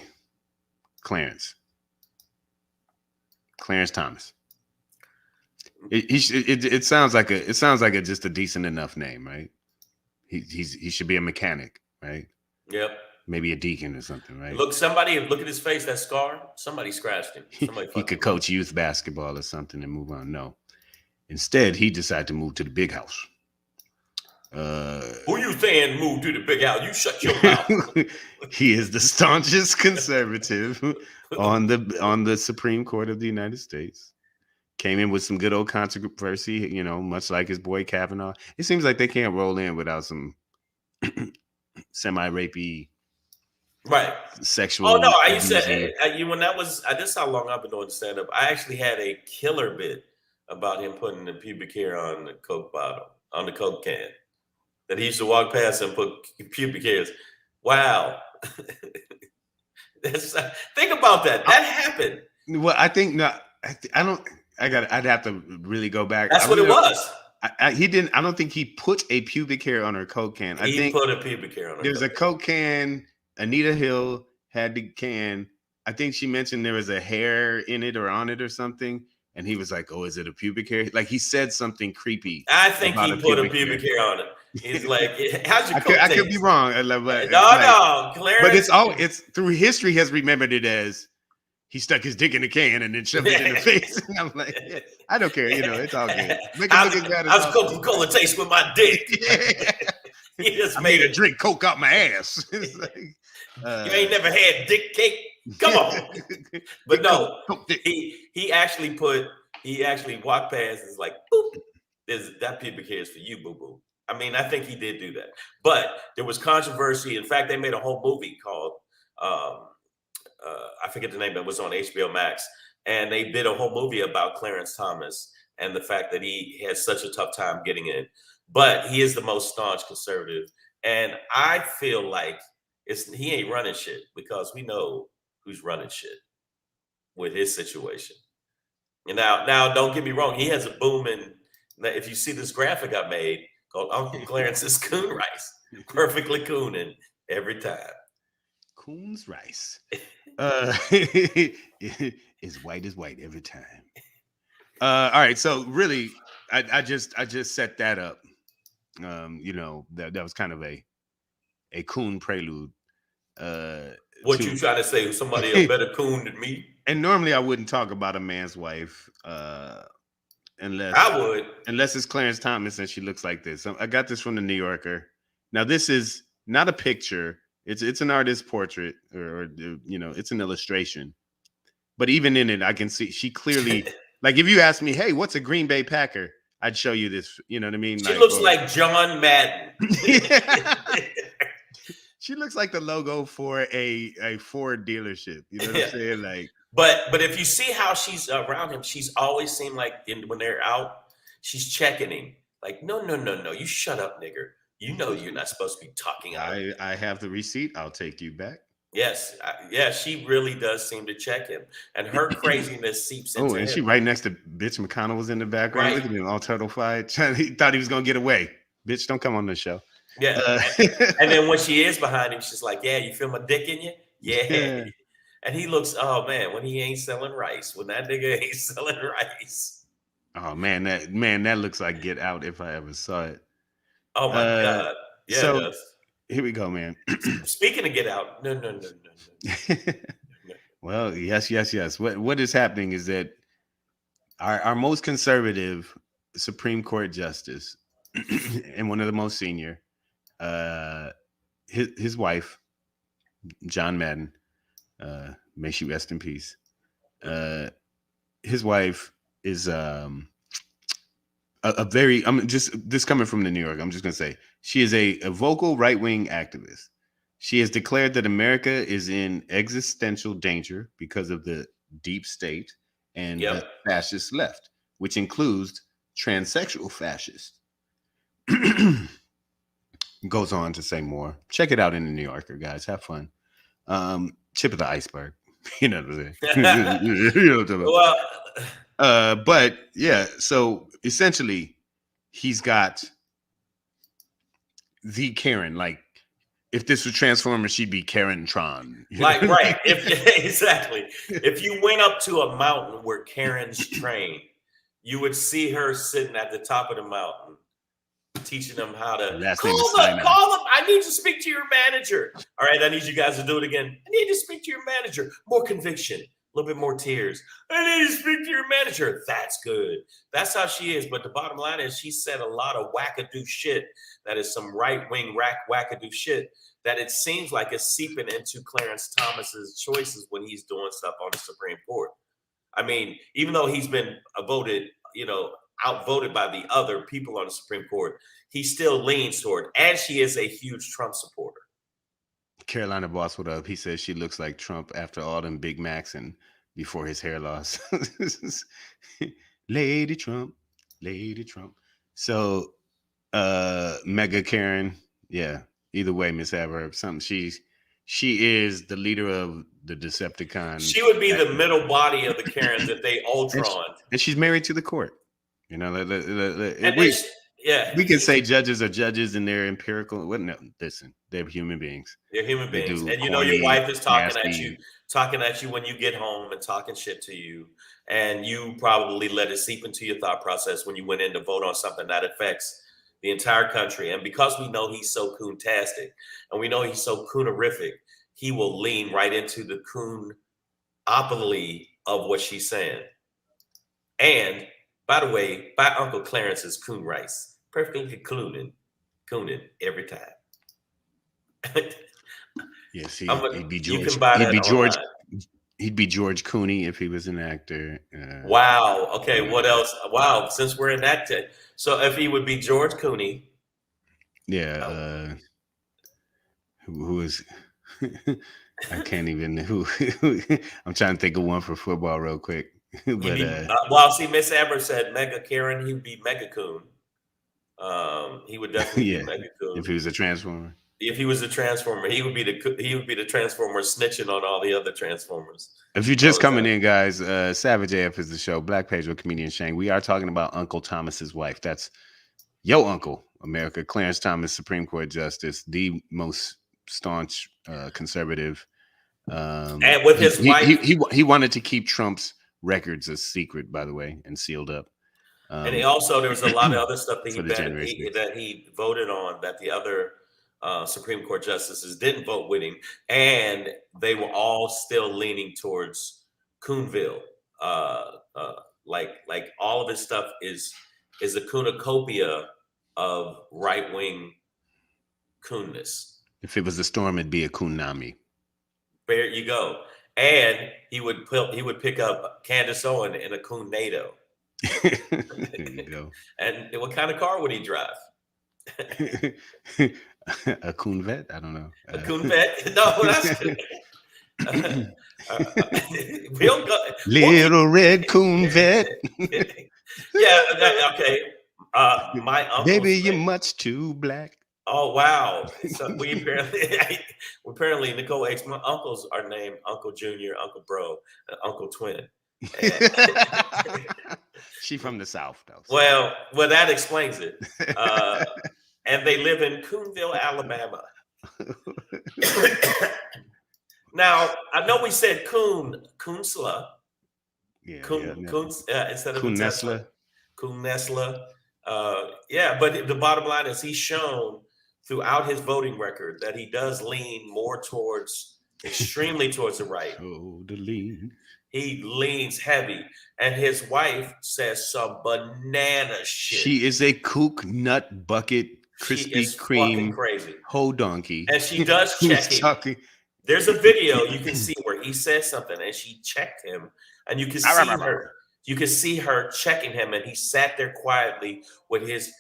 Clarence Thomas. It sounds like just a decent enough name, right? He should be a mechanic, right? Yep. Maybe a deacon or something, right? Look at his face, that scar. Somebody scratched him. He could coach youth basketball or something and move on. No. Instead, he decided to move to the big house. Who you saying move to the big house? You shut your mouth. He is the staunchest conservative on the Supreme Court of the United States. Came in with some good old controversy, much like his boy Kavanaugh. It seems like they can't roll in without some semi-rapey, right? Sexual. Oh no! I said this is how long I've been doing stand-up. I actually had a killer bit about him putting the pubic hair on the Coke bottle, on the Coke can. That he used to walk past and put pubic hairs. Wow. Think about that. That happened. Well, I think not. I don't. I'd have to really go back. That's what it was. He didn't. I don't think he put a pubic hair on her Coke can. I think put a pubic hair on her. There's a Coke can. Anita Hill had the can. I think she mentioned there was a hair in it or on it or something. And he was like, "Oh, is it a pubic hair?" Like he said something creepy. I think he put a pubic hair on it. He's like, "How's your Coke I could be wrong." No, Clarence. But it's through history has remembered it as he stuck his dick in the can and then shoved it in the face. And I'm like, yeah, I don't care. You know, it's all good. Make it look as bad as how's Coca-Cola taste with my dick? He just I made made it. a drink Coke out my ass. It's like, You ain't never had dick cake? Come on. But no, he actually walked past and was like, boop, that pubic hair is for you, boo-boo. I mean, I think he did do that. But there was controversy. In fact, they made a whole movie called, I forget the name, but it was on HBO Max. And they did a whole movie about Clarence Thomas and the fact that he has such a tough time getting in. But he is the most staunch conservative. And I feel like he ain't running shit, because we know who's running shit with his situation. And now don't get me wrong, he has a booming. If you see this graphic I made called Uncle Clarence's Coon Rice, perfectly cooning every time. Coon's rice. Is white as white every time. All right, so really, I just set that up. You know, that was kind of a coon prelude. What you trying to say? Somebody a better coon than me? And normally I wouldn't talk about a man's wife, unless I would, unless it's Clarence Thomas and she looks like this. I got this from the New Yorker. Now this is not a picture. It's an artist's portrait, or you know, it's an illustration. But even in it, I can see she clearly, like, if you ask me, hey, what's a Green Bay Packer? I'd show you this. You know what I mean? She looks like John Madden. She looks like the logo for a Ford dealership. You know what I'm saying? Like, but if you see how she's around him, she's always seemed like when they're out, she's checking him. Like, no, you shut up, nigger. You know you're not supposed to be talking out. I have the receipt. I'll take you back. Yes, she really does seem to check him, and her craziness seeps into him. And she right next to Bitch McConnell was in the background. Right. Look at him, all turtle-fied. He thought he was gonna get away. Bitch, don't come on the show. Yeah. And then when she is behind him, she's like, yeah, you feel my dick in you? Yeah. And he looks, oh man, when he ain't selling rice, when that nigga ain't selling rice. Oh man, that looks like Get Out if I ever saw it. Oh my God. Yeah, so, it does. Here we go, man. Speaking of Get Out, no. Well, yes. What is happening is that our most conservative Supreme Court justice and one of the most senior, his wife, John Madden, may she rest in peace. His wife is a very, this coming from the New York, I'm just gonna say, she is a vocal right-wing activist. She has declared that America is in existential danger because of the deep state and the fascist left, which includes transsexual fascists. Goes on to say more. Check it out in the New Yorker, guys. Have fun. Tip of the iceberg. You know what I'm saying? You know what I'm talking about. But yeah, so essentially, he's got the Karen. Like, if this was Transformers, she'd be Karen Tron. Like, right. Exactly. If you went up to a mountain where Karen's trained, you would see her sitting at the top of the mountain, teaching them how to call them. I need to speak to your manager. All right, I need you guys to do it again. I need to speak to your manager. More conviction, a little bit more tears. I need to speak to your manager. That's good. That's how she is. But the bottom line is, she said a lot of wackadoo shit. That is some right-wing wackadoo shit that it seems like it's seeping into Clarence Thomas's choices when he's doing stuff on the Supreme Court. I mean, even though he's been outvoted by the other people on the Supreme Court, he still leans toward, and she is a huge Trump supporter. Carolina Boss, what up? He says she looks like Trump after all them Big Macs and before his hair loss. Lady Trump. So, Mega Karen, yeah. Either way, Miss Adverb, she is the leader of the Decepticon. She would be the middle body of the Karens if they Ultron. And she's married to the court. You know, we can say judges are judges and they're empirical. Well, no, listen, they're human beings. They're human beings. And you know, your wife is talking at you when you get home and talking shit to you. And you probably let it seep into your thought process when you went in to vote on something that affects the entire country. And because we know he's so coon-tastic and we know he's so coonerific, he will lean right into the coon opoly of what she's saying. And by the way, by Uncle Clarence's coon rice, perfectly cooning every time. Yes, You he'd be can George. buy He'd that be George. online. He'd be George Clooney if he was an actor. Wow. Okay. What Yeah. else? Wow. Since we're in that, so if he would be George Clooney, Yeah. Who is? I can't even. Who? I'm trying to think of one for football real quick. But well, see, Miss Amber said Mega Karen. He'd be Mega Coon. He would definitely yeah, be Mega Coon. if he was a Transformer. If he was a Transformer, he would be the Transformer snitching on all the other Transformers. If you're just coming in, guys, Savage AF is the show. Black Pedro, comedian Shang. We are talking about Uncle Thomas's wife. That's yo uncle, America. Clarence Thomas, Supreme Court Justice, the most staunch conservative. And with his wife, he wanted to keep Trump's records a secret, by the way, and sealed up. And there was a lot of other stuff that that he voted on that the other Supreme Court justices didn't vote with him, and they were all still leaning towards Coonville. Like all of his stuff is a cornucopia of right wing coonness. If it was a storm, it'd be a kunami. There you go. And he would pick up Candace Owen in a Coonado. There you go. And what kind of car would he drive? A Coonvet? I don't know. A Coonvet? No, that's we'll go. Little red Coonvet. Yeah. Okay. My uncle. Baby, you're much too black. Oh wow! So we apparently Nicole H. My uncles are named Uncle Junior, Uncle Bro, and Uncle Twin. She from the South, though. So. Well, that explains it. And they live in Coonville, Alabama. Now, I know we said Coonsla. Instead of Coon-Nessler. Coon-Nessler. Yeah, but the bottom line is he's shown throughout his voting record that he does lean more extremely towards the right. Oh, the lean. He leans heavy, and his wife says some banana shit. She is a kook nut bucket, Krispy Kreme, crazy hoe donkey, and she does check him. There's a video you can see where he says something, and she checked him, and you can see her. You can see her checking him, and he sat there quietly with his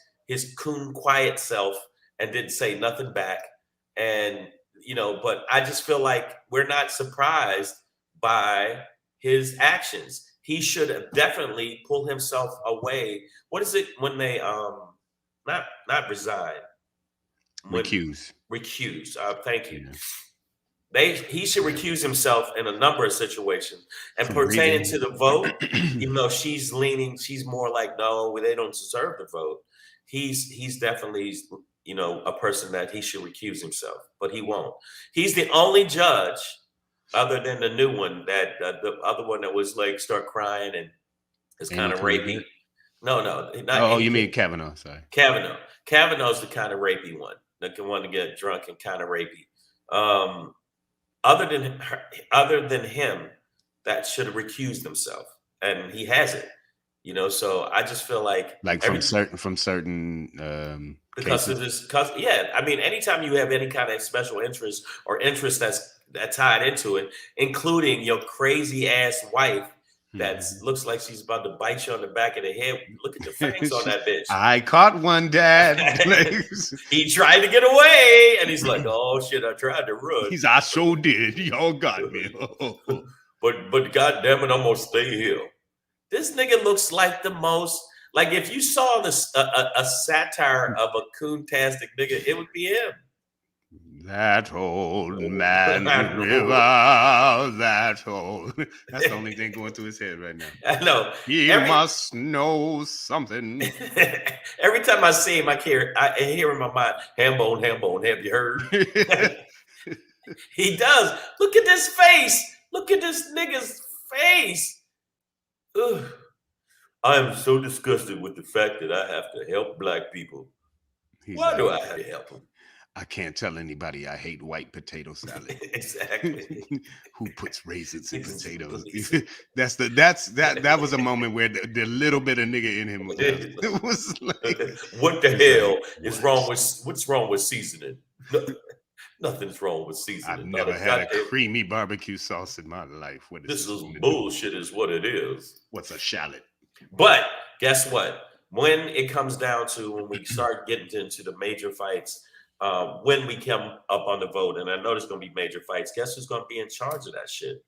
coon quiet self and didn't say nothing back. And but I just feel like we're not surprised by his actions. He should have definitely pulled himself away. What is it when they not resign? Recuse. Thank you. Yeah. He should recuse himself in a number of situations. And pertaining to the vote, even though she's more like, no, they don't deserve the vote. He's definitely a person that he should recuse himself, but he won't. He's the only judge, other than the new one, that the other one that was like start crying and is kind of rapey. No. You mean Kavanaugh? Sorry, Kavanaugh's the kind of rapey one, the one to get drunk and kind of rapey. Other than him, that should have recused himself, and he hasn't. So I just feel like from certain because of this. I mean, anytime you have any kind of special interest or interest that's tied into it, including your crazy ass wife that looks like she's about to bite you on the back of the head. Look at the fangs on that bitch. I caught one, Dad. He tried to get away, and he's like, "Oh shit, I tried to run." I sure did. Y'all got me. But goddamn it, I'm gonna stay here. This nigga looks like the most. Like if you saw this a satire of a coon-tastic nigga, it would be him. That old man river, that old. That's the only thing going through his head right now. I know. He must know something. Every time I see him, I hear in my mind, ham bone, have you heard? He does. Look at this face. Look at this nigga's face. Ugh. I am so disgusted with the fact that I have to help black people. Why do I have to help them? I can't tell anybody I hate white potato salad. Exactly. Who puts raisins in It's- potatoes? it's- that was a moment where the little bit of nigga in him was out. It was like, what the he's hell like, is what? wrong with what's wrong with seasoning? Nothing's wrong with I've seasoning. Not never a had a goddamn. creamy barbecue sauce in my life. What is This this is gonna do? bullshit, is what it is. What's a shallot? But guess what? When it comes down to when we start getting into the major fights, when we come up on the vote, and I know there's going to be major fights, guess who's going to be in charge of that shit?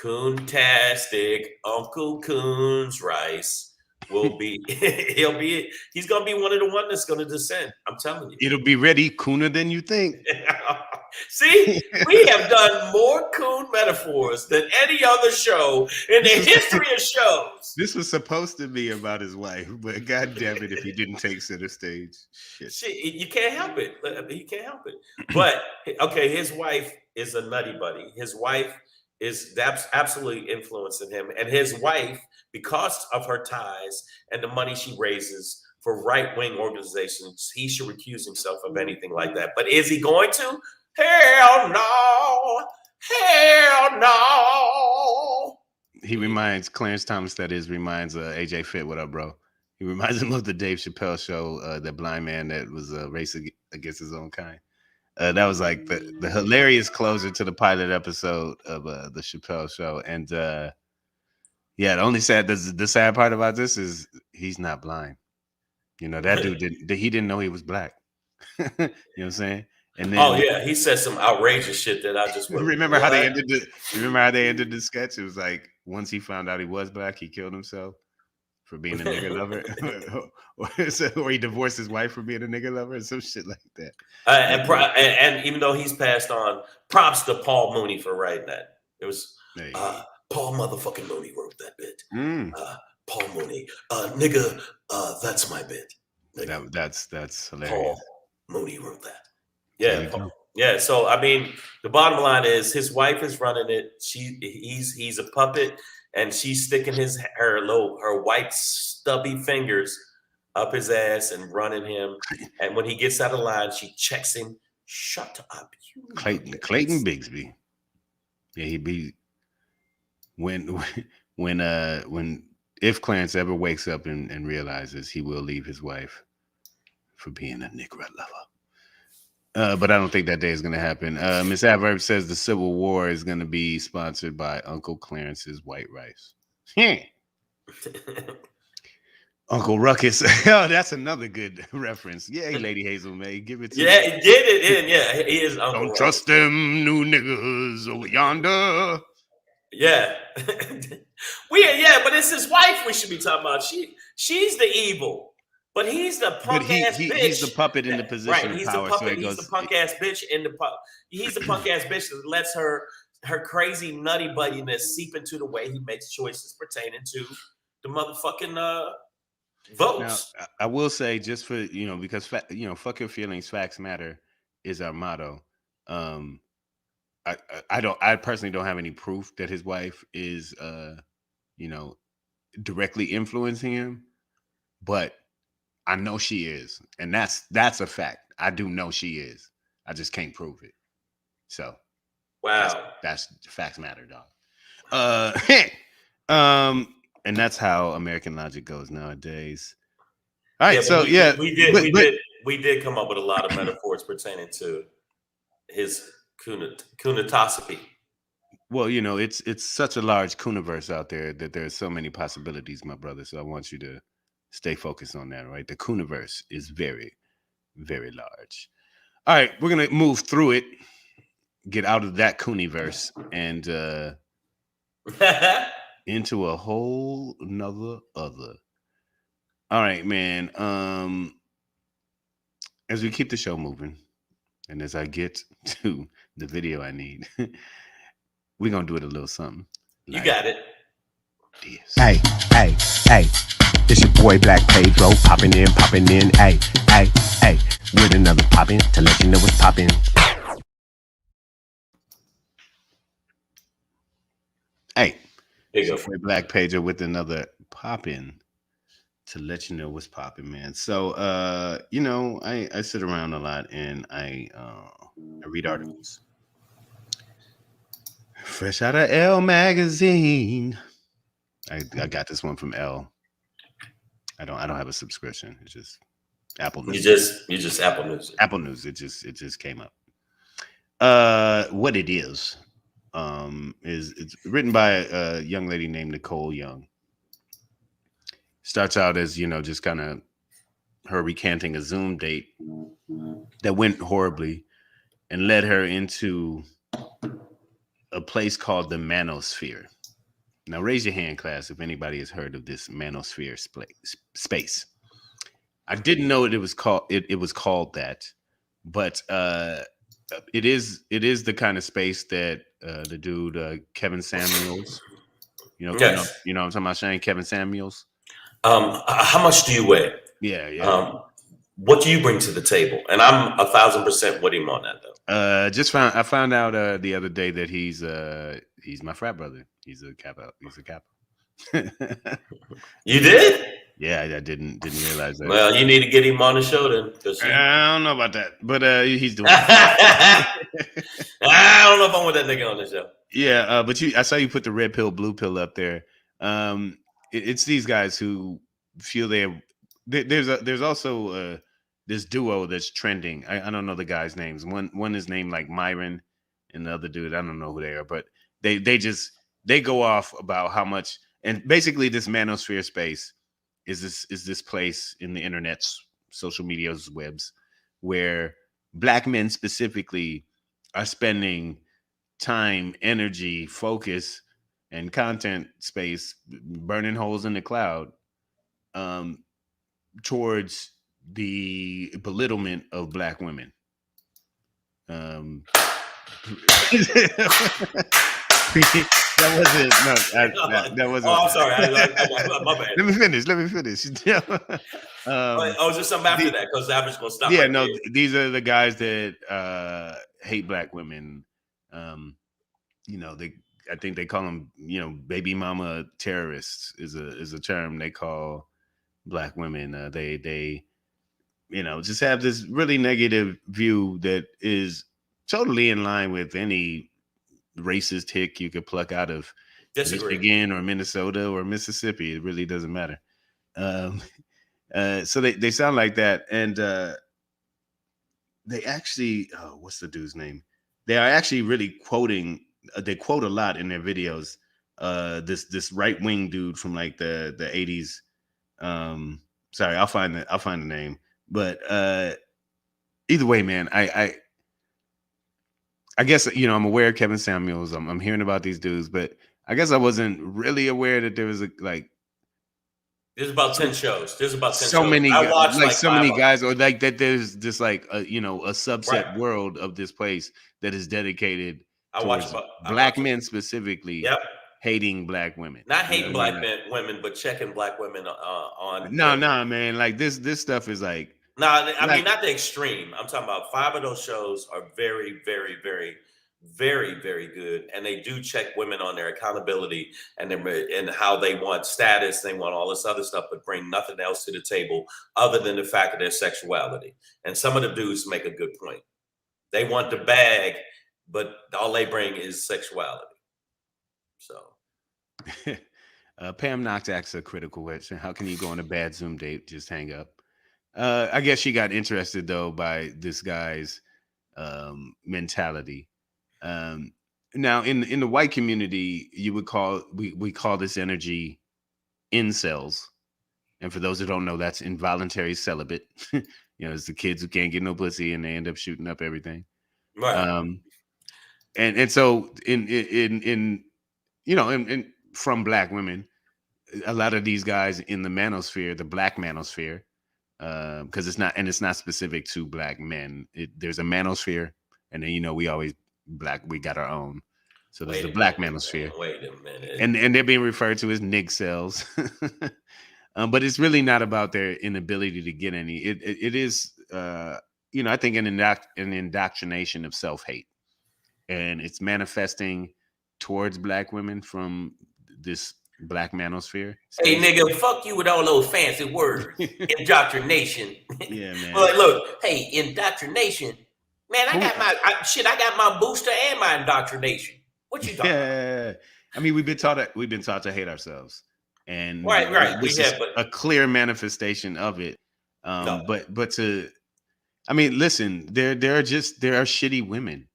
Coontastic Uncle Coons Rice will be. He's going to be one of the one that's going to dissent. I'm telling you. It'll be ready cooner than you think. See, we have done more coon metaphors than any other show in the history of shows. This was supposed to be about his wife, but god damn it if he didn't take center stage. Shit. You can't help it. You can't help it. But okay, his wife is a nutty buddy. His wife is absolutely influencing him, and his wife, because of her ties and the money she raises for right-wing organizations, he should recuse himself of anything like that. But is he going to? Hell no! Hell no! He reminds Clarence Thomas, reminds AJ Fit. What up, bro? He reminds him of the Dave Chappelle show, the blind man that was racing against his own kind. That was like the hilarious closer to the pilot episode of the Chappelle show. And yeah, the sad part about this is he's not blind. You know, that dude didn't know he was black. You know what I'm saying? And then, oh yeah, he said some outrageous shit that I just went, remember how they ended the sketch? It was like once he found out he was black, he killed himself for being a nigger lover, or he divorced his wife for being a nigger lover, or some shit like that. And even though he's passed on, props to Paul Mooney for writing that. It was Paul motherfucking Mooney wrote that bit. Paul Mooney, nigga, that's my bit. That's hilarious. Paul Mooney wrote that. Yeah, yeah. So I mean, the bottom line is his wife is running it. He's a puppet, and she's sticking her white stubby fingers up his ass and running him. And when he gets out of line, she checks him. Shut up, you Clayton Bigsby. Yeah, he be when if Clarence ever wakes up and realizes, he will leave his wife for being a nigger lover. But I don't think that day is going to happen. Miss Adverb says the Civil War is going to be sponsored by Uncle Clarence's white rice. Uncle Ruckus. Oh, that's another good reference. Yeah, Lady Hazel May. Give it to me. Yeah, get it in. Yeah, he is Uncle Don't Ruckus. trust them new niggas over yonder. Yeah. But it's his wife we should be talking about. She's the evil. But he's the punk ass bitch. He's the puppet in the position of power. The puppet. He's the punk ass bitch he's the punk ass bitch that lets her crazy nutty buddiness seep into the way he makes choices pertaining to the motherfucking votes. Now, I will say, just for because fuck your feelings, facts matter is our motto. I personally don't have any proof that his wife is directly influencing him, but I know she is, and that's a fact. I do know she is. I just can't prove it. So, wow, that's facts matter, dog. And that's how American logic goes nowadays. All right, so we did come up with a lot of metaphors pertaining to his coonatosophy. Well, it's such a large cooniverse out there that there's so many possibilities, my brother. So I want you to stay focused on that, right? The cooniverse is very, very large. All right, we're gonna move through it, get out of that cooniverse, and into a whole nother other. All right, man. As we keep the show moving, and as I get to the video I need, we're gonna do it a little something. You got it. This. Hey. It's your boy Black Pedro, popping in, hey, with another poppin' to let you know what's poppin'. Hey, it's your boy Black Pedro with another poppin' to let you know what's popping, man. So, I sit around a lot and I read articles. Fresh out of Elle magazine. I got this one from Elle. I don't have a subscription. It's just Apple News. You just Apple News. Apple News. It just came up. What it is it's written by a young lady named Nicole Young. Starts out as, just kind of her recanting a Zoom date that went horribly and led her into a place called the Manosphere. Now, raise your hand, class, if anybody has heard of this Manosphere space. I didn't know it was called that, but it is the kind of space that the dude Kevin Samuels, Yes. you know what I'm talking about, Shane? Kevin Samuels. How much do you weigh? Yeah. What do you bring to the table? And I'm 1,000% with him on that, though. I found out the other day that he's my frat brother. He's a Kappa. You did? Yeah, I didn't realize that. Well, you need to get him on the show then. I don't know about that, but he's doing. I don't know if I want that nigga on the show. Yeah, but I saw you put the red pill, blue pill up there. It's these guys who feel there's also this duo that's trending. I don't know the guys' names. One is named like Myron, and the other dude, I don't know who they are, but they go off about how much, and basically this Manosphere space is this place in the internet's social media's webs where Black men specifically are spending time, energy, focus, and content space burning holes in the cloud towards the belittlement of Black women. That wasn't. That wasn't. Oh, I'm sorry. My bad. Let me finish. Just something after that, because I was going to stop. Yeah, no. These are the guys that hate Black women. I think they call them, baby mama terrorists is a term they call Black women. They just have this really negative view that is totally in line with any racist hick you could pluck out of Michigan or Minnesota or Mississippi. It really doesn't matter. So they sound like that, and they actually, what's the dude's name? They are actually really quoting. They quote a lot in their videos. This right wing dude from like the 80s. Sorry, I'll find the name. But either way, man, I guess, I'm aware of Kevin Samuels. I'm hearing about these dudes, but I guess I wasn't really aware that there was There's about 10 shows. There's about 10 so shows. many, I watched like so many guys, or like that. There's just like a subset world of this place that is dedicated towards Black men specifically. Yep. Hating Black women. Not hating Black women, but checking Black women on. No, man. Like this stuff is like. No, I mean, not the extreme. I'm talking about 5 of those shows are very, very, very, very, very good, and they do check women on their accountability and how they want status. They want all this other stuff, but bring nothing else to the table other than the fact of their sexuality. And some of the dudes make a good point. They want the bag, but all they bring is sexuality. So. Pam Knox asks a critical question. How can you go on a bad Zoom date? Just hang up. I guess she got interested though by this guy's mentality. Now in the white community, you would call we call this energy NIGCELS. And for those who don't know, that's involuntary celibate. It's the kids who can't get no pussy and they end up shooting up everything. Right. And so in from Black women, a lot of these guys in the manosphere, the Black manosphere, because it's not specific to Black men. There's a manosphere, and then we always we got our own. So there's the Black manosphere. Wait a minute. And they're being referred to as NIGCELS. But it's really not about their inability to get any. It is I think an indoctrination of self-hate, and it's manifesting towards Black women from this Black Manosphere. Hey, nigga, fuck you with all those fancy words. Indoctrination. Yeah, man. But look, hey, indoctrination. Man, I got my booster and my indoctrination. What you talking about? I mean, we've been taught to hate ourselves, and right. This is a clear manifestation of it. No. But to, I mean, listen, there are shitty women,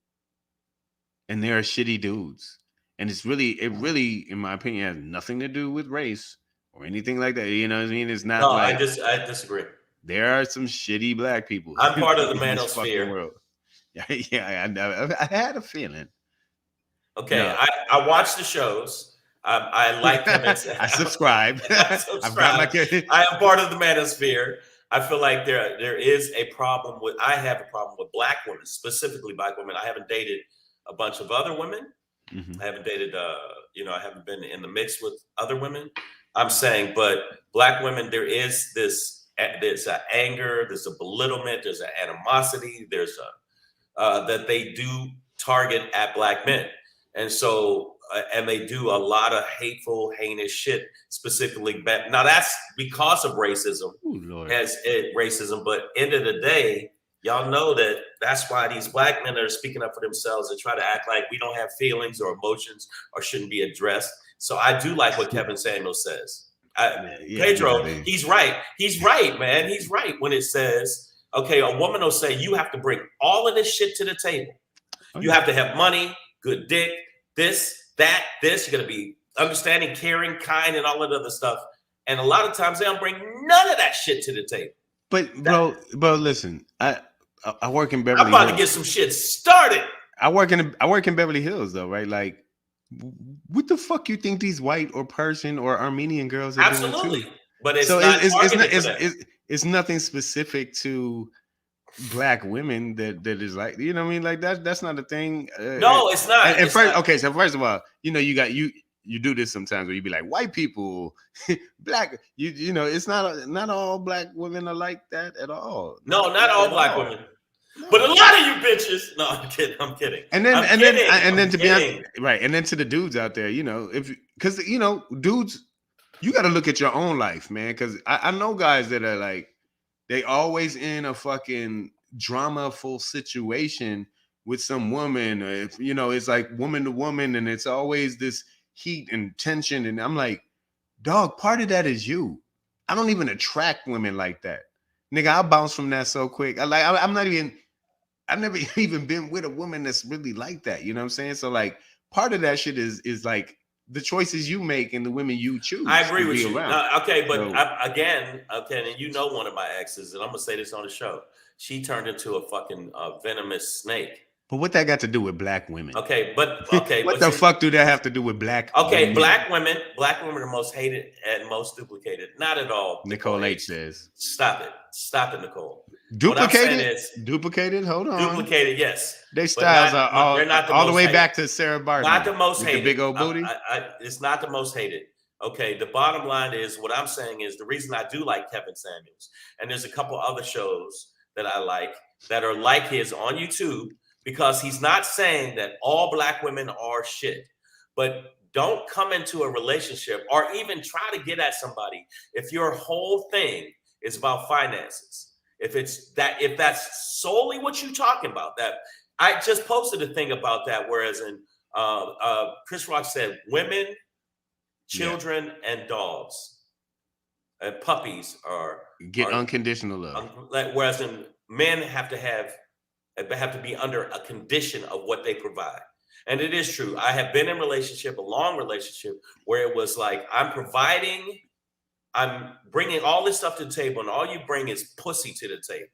and there are shitty dudes, and it really, in my opinion, has nothing to do with race or anything like that. You know what I mean? It's not. No, like, I disagree. There are some shitty black people. I'm part of the Manosphere. Yeah, I had a feeling. Okay, no. I watch the shows. I like them. I subscribe. I am part of the Manosphere. I feel like there is a problem with. I have a problem with black women, specifically black women. I haven't dated a bunch of other women. Mm-hmm. I haven't dated. I haven't been in the mix with other women. I'm saying, but black women, there is this. There's an anger. There's a belittlement. There's an animosity. There's that they do target at black men. And so, and they do a lot of hateful, heinous shit, specifically. Now that's because of racism, racism. But end of the day, y'all know that's why these black men are speaking up for themselves and try to act like we don't have feelings or emotions or shouldn't be addressed. So I do like what Kevin Samuels says. Pedro, he's right. He's right, man. He's right when it says, okay, a woman will say, you have to bring all of this shit to the table. You have to have money, good dick, this. You're going to be understanding, caring, kind, and all that other stuff. And a lot of times they don't bring none of that shit to the table. But bro, listen, I work in Beverly Hills. I'm about to get some shit started. I work in Beverly Hills though, right? Like, what the fuck you think these white or Persian or Armenian girls are doing too? But it's so not it's nothing specific to black women that is like, you know what I mean? Like that's not a thing. No, it's not. So first of all, you do this sometimes where you be like, white people, black, you know, it's not all black women are like that at all. No, not all black women. No. But a lot of you bitches. No, I'm kidding. And then to be honest, right, and then to the dudes out there, because dudes, you got to look at your own life, man. Because I know guys that are like, they always in a fucking drama-full situation with some woman. Or it's like woman to woman, and it's always this heat and tension. And I'm like, dog, part of that is you. I don't even attract women like that. Nigga, I'll bounce from that so quick. I've never even been with a woman that's really like that. You know what I'm saying? So like part of that shit is like the choices you make and the women you choose. I agree with you. Okay, but and one of my exes, and I'm gonna say this on the show. She turned into a fucking venomous snake. But what that got to do with black women? What the fuck do that have to do with black? Okay, black women are most hated and most duplicated. Not at all. Nicole H says, "Stop it, Nicole." Duplicated. Hold on. Duplicated, yes. Their styles are all the way back to Sarah Barton. Not the most hated. The big old booty. It's not the most hated. Okay, the bottom line is what I'm saying is the reason I do like Kevin Samuels, and there's a couple other shows that I like that are like his on YouTube. Because he's not saying that all black women are shit, but don't come into a relationship or even try to get at somebody if your whole thing is about finances. If that's solely what you're talking about, that I just posted a thing about that. Whereas in Chris Rock said, women, children, and dogs and puppies are unconditional love. Whereas in men have to be under a condition of what they provide. And it is true. I have been in a long relationship where it was like, I'm bringing all this stuff to the table and all you bring is pussy to the table.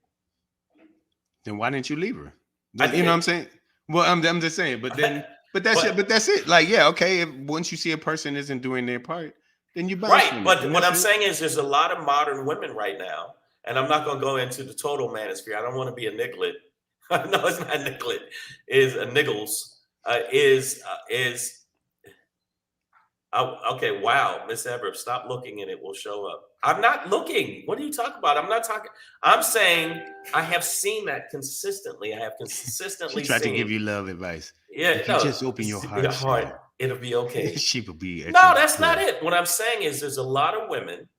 Then why didn't you leave her? You know what I'm saying? Well, I'm just saying, but that's it. Like, yeah, okay. Once you see a person isn't doing their part, then you bounce. Right. But what I'm saying is there's a lot of modern women right now, and I'm not going to go into the total manosphere. I don't want to be a niglet. No, it's not Nicklet. Is a Niggles. Okay? Wow, Miss Everett, stop looking and it will show up. I'm not looking. What are you talking about? I'm not talking. I'm saying I have seen that consistently. I have consistently tried to give you love advice. Yeah, if you just open your heart. It'll be okay. She will be. No, that's not it. What I'm saying is there's a lot of women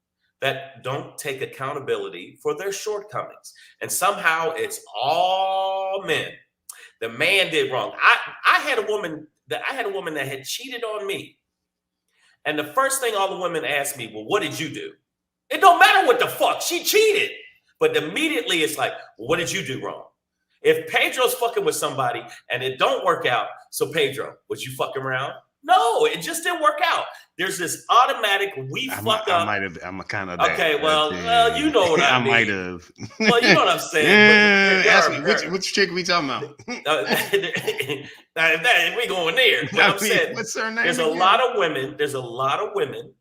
that don't take accountability for their shortcomings. And somehow it's all men. The man did wrong. I had a woman that had cheated on me. And the first thing all the women asked me, well, what did you do? It don't matter what the fuck. She cheated. But immediately it's like, well, what did you do wrong? If Pedro's fucking with somebody and it don't work out, so Pedro, was you fucking around? No, it just didn't work out. There's this automatic fucked up. I'm a kind of okay. Well, you know what I mean. might have. Well, you know what I'm saying. Ask me, which chick we talking about? We going there. What I'm saying, what's her name? There's a lot of women. There's a lot of women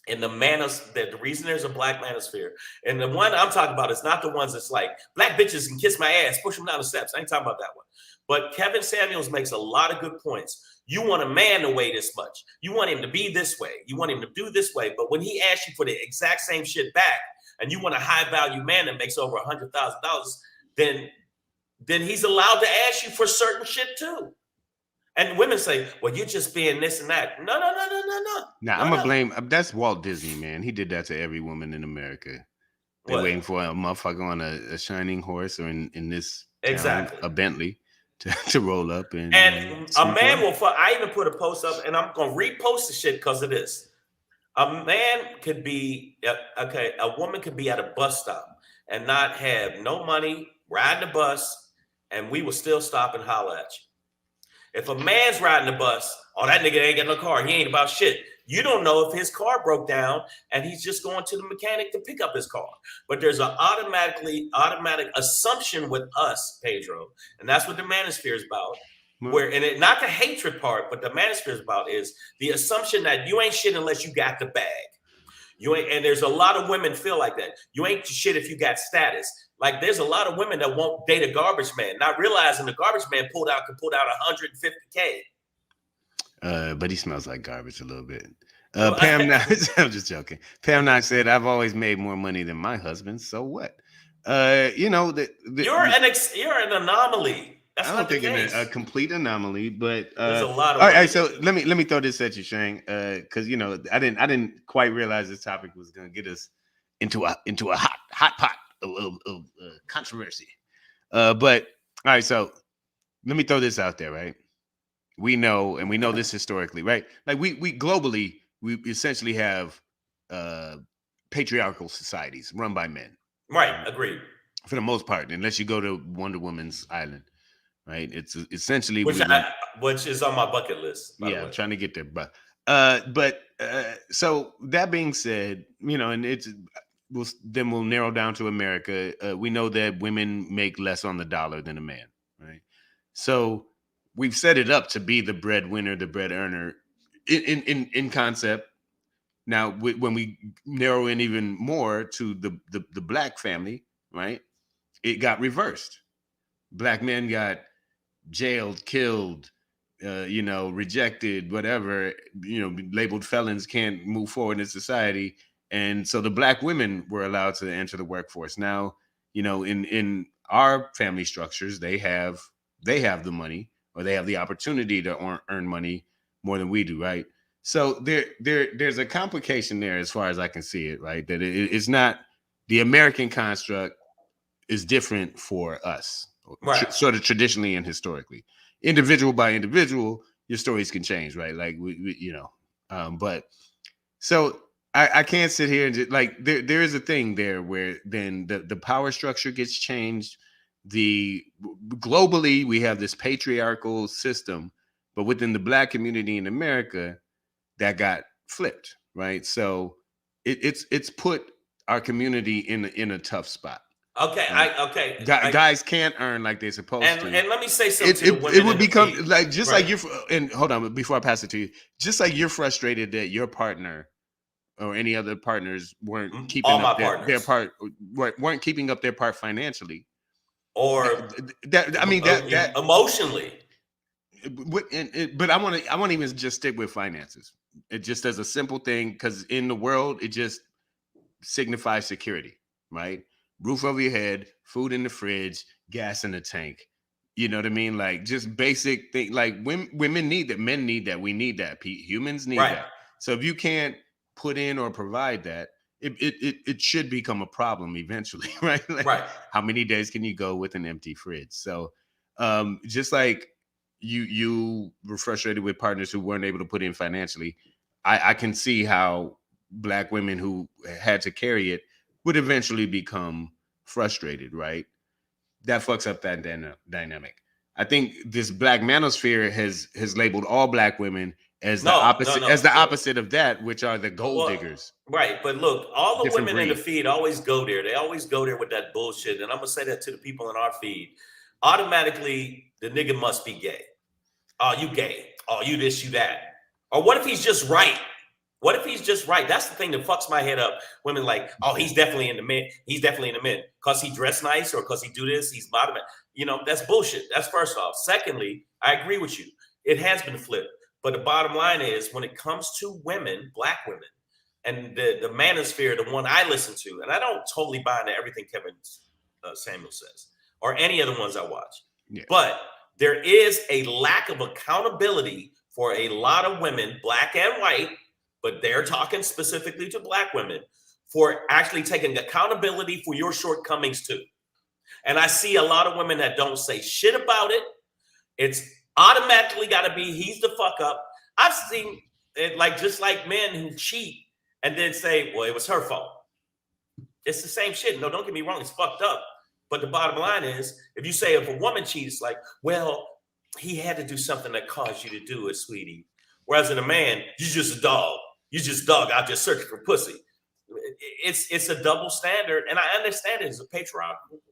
in the the reason there's a black manosphere, and the one I'm talking about is not the ones that's like black bitches can kiss my ass, push them down the steps. I ain't talking about that one. But Kevin Samuels makes a lot of good points. You want a man to weigh this much. You want him to be this way. You want him to do this way. But when he asks you for the exact same shit back, and you want a high value man that makes over $100,000, then he's allowed to ask you for certain shit too. And women say, well, you're just being this and that. No. Nah, I'm gonna blame. That's Walt Disney, man. He did that to every woman in America. They're waiting for a motherfucker on a shining horse, or in this town, a Bentley, to roll up. And a man will fuck. I even put a post up, and I'm gonna repost the shit because of this. A man could be a woman could be at a bus stop and not have no money, riding the bus, and we will still stop and holler at you. If a man's riding the bus, oh, that nigga ain't got no car. He ain't about shit. You don't know if his car broke down and he's just going to the mechanic to pick up his car. But there's an automatic assumption with us, Pedro, and that's what the manosphere is about. Not the hatred part, but the manosphere is about is the assumption that you ain't shit unless you got the bag. You ain't, and there's a lot of women feel like that. You ain't shit if you got status. Like there's a lot of women that won't date a garbage man, not realizing the garbage man could pull out $150K. But he smells like garbage a little bit. Pam Knox, I'm just joking. Pam Knox said, "I've always made more money than my husband. So what? You're an anomaly. That's I don't think it's a complete anomaly, but there's a lot of. All right, so let me throw this at you, Shang, because I didn't quite realize this topic was going to get us into a hot pot of controversy. But all right, so let me throw this out there, right? We know this historically, right? Like we globally, we essentially have patriarchal societies run by men. Right, agreed. For the most part, unless you go to Wonder Woman's island, right? It's essentially which is on my bucket list. Yeah, I'm trying to get there, but so that being said, and we'll narrow down to America. We know that women make less on the dollar than a man, right? So we've set it up to be the breadwinner, the bread earner in concept. Now, when we narrow in even more to the black family, right? It got reversed. Black men got jailed, killed, rejected, whatever, labeled felons, can't move forward in society. And so the black women were allowed to enter the workforce. Now, in our family structures, they have the money, or they have the opportunity to earn money more than we do, right? So there's a complication there as far as I can see it, right? That it's not the American construct is different for us, right? Sort of traditionally and historically, individual by individual, your stories can change, right? Like but so I can't sit here and just, like there is a thing there where then the power structure gets changed. Globally, we have this patriarchal system, but within the black community in America, that got flipped, right? So it's put our community in a tough spot. Okay, right? Guys can't earn like they're supposed to. And let me say something. It would become like just right. Like you're. And hold on, before I pass it to you, just like you're frustrated that your partner or any other partners weren't keeping up their part, weren't keeping up their part financially, or that emotionally. But I want to even just stick with finances. It just as a simple thing, because in the world, it just signifies security, right? Roof over your head, food in the fridge, gas in the tank. You know what I mean? Like just basic thing. Like women need that, men need that, we need that. Humans need Right. that. So if you can't put in or provide that, it should become a problem eventually, right? Like, Right. how many days can you go with an empty fridge? So just like you were frustrated with partners who weren't able to put in financially, I can see how Black women who had to carry it would eventually become frustrated, right? That fucks up that dynamic. I think this Black Manosphere has labeled all Black women as the opposite of that, which are the gold diggers. Right, but look, all the Different women in the breed. feed always go there. They always go there with that bullshit, and I'm gonna say that to the people in our feed. Automatically, the nigga must be gay. Oh, you gay. Oh, you this, you that. Or what if he's just right? What if he's just right? That's the thing that fucks my head up. Women like, oh, he's definitely in the men. He's definitely in the men because he dressed nice or because he do this. He's bottom. You know, that's bullshit. That's first off. Secondly, I agree with you. It has been flipped. But the bottom line is when it comes to women, Black women, and the manosphere, the one I listen to, and I don't totally buy into everything Kevin Samuel says or any other ones I watch. Yeah. But there is a lack of accountability for a lot of women, Black and white, but they're talking specifically to Black women, for actually taking accountability for your shortcomings too. And I see a lot of women that don't say shit about it. It's automatically got to be, he's the fuck up. I've seen it like, just like men who cheat and then say, well, it was her fault. It's the same shit. No, don't get me wrong. It's fucked up. But the bottom line is, if you say if a woman cheats, like, well, he had to do something that caused you to do it, sweetie. Whereas in a man, you're just a dog. You just dog out there searching for pussy. It's a double standard. And I understand it as a patriarchal.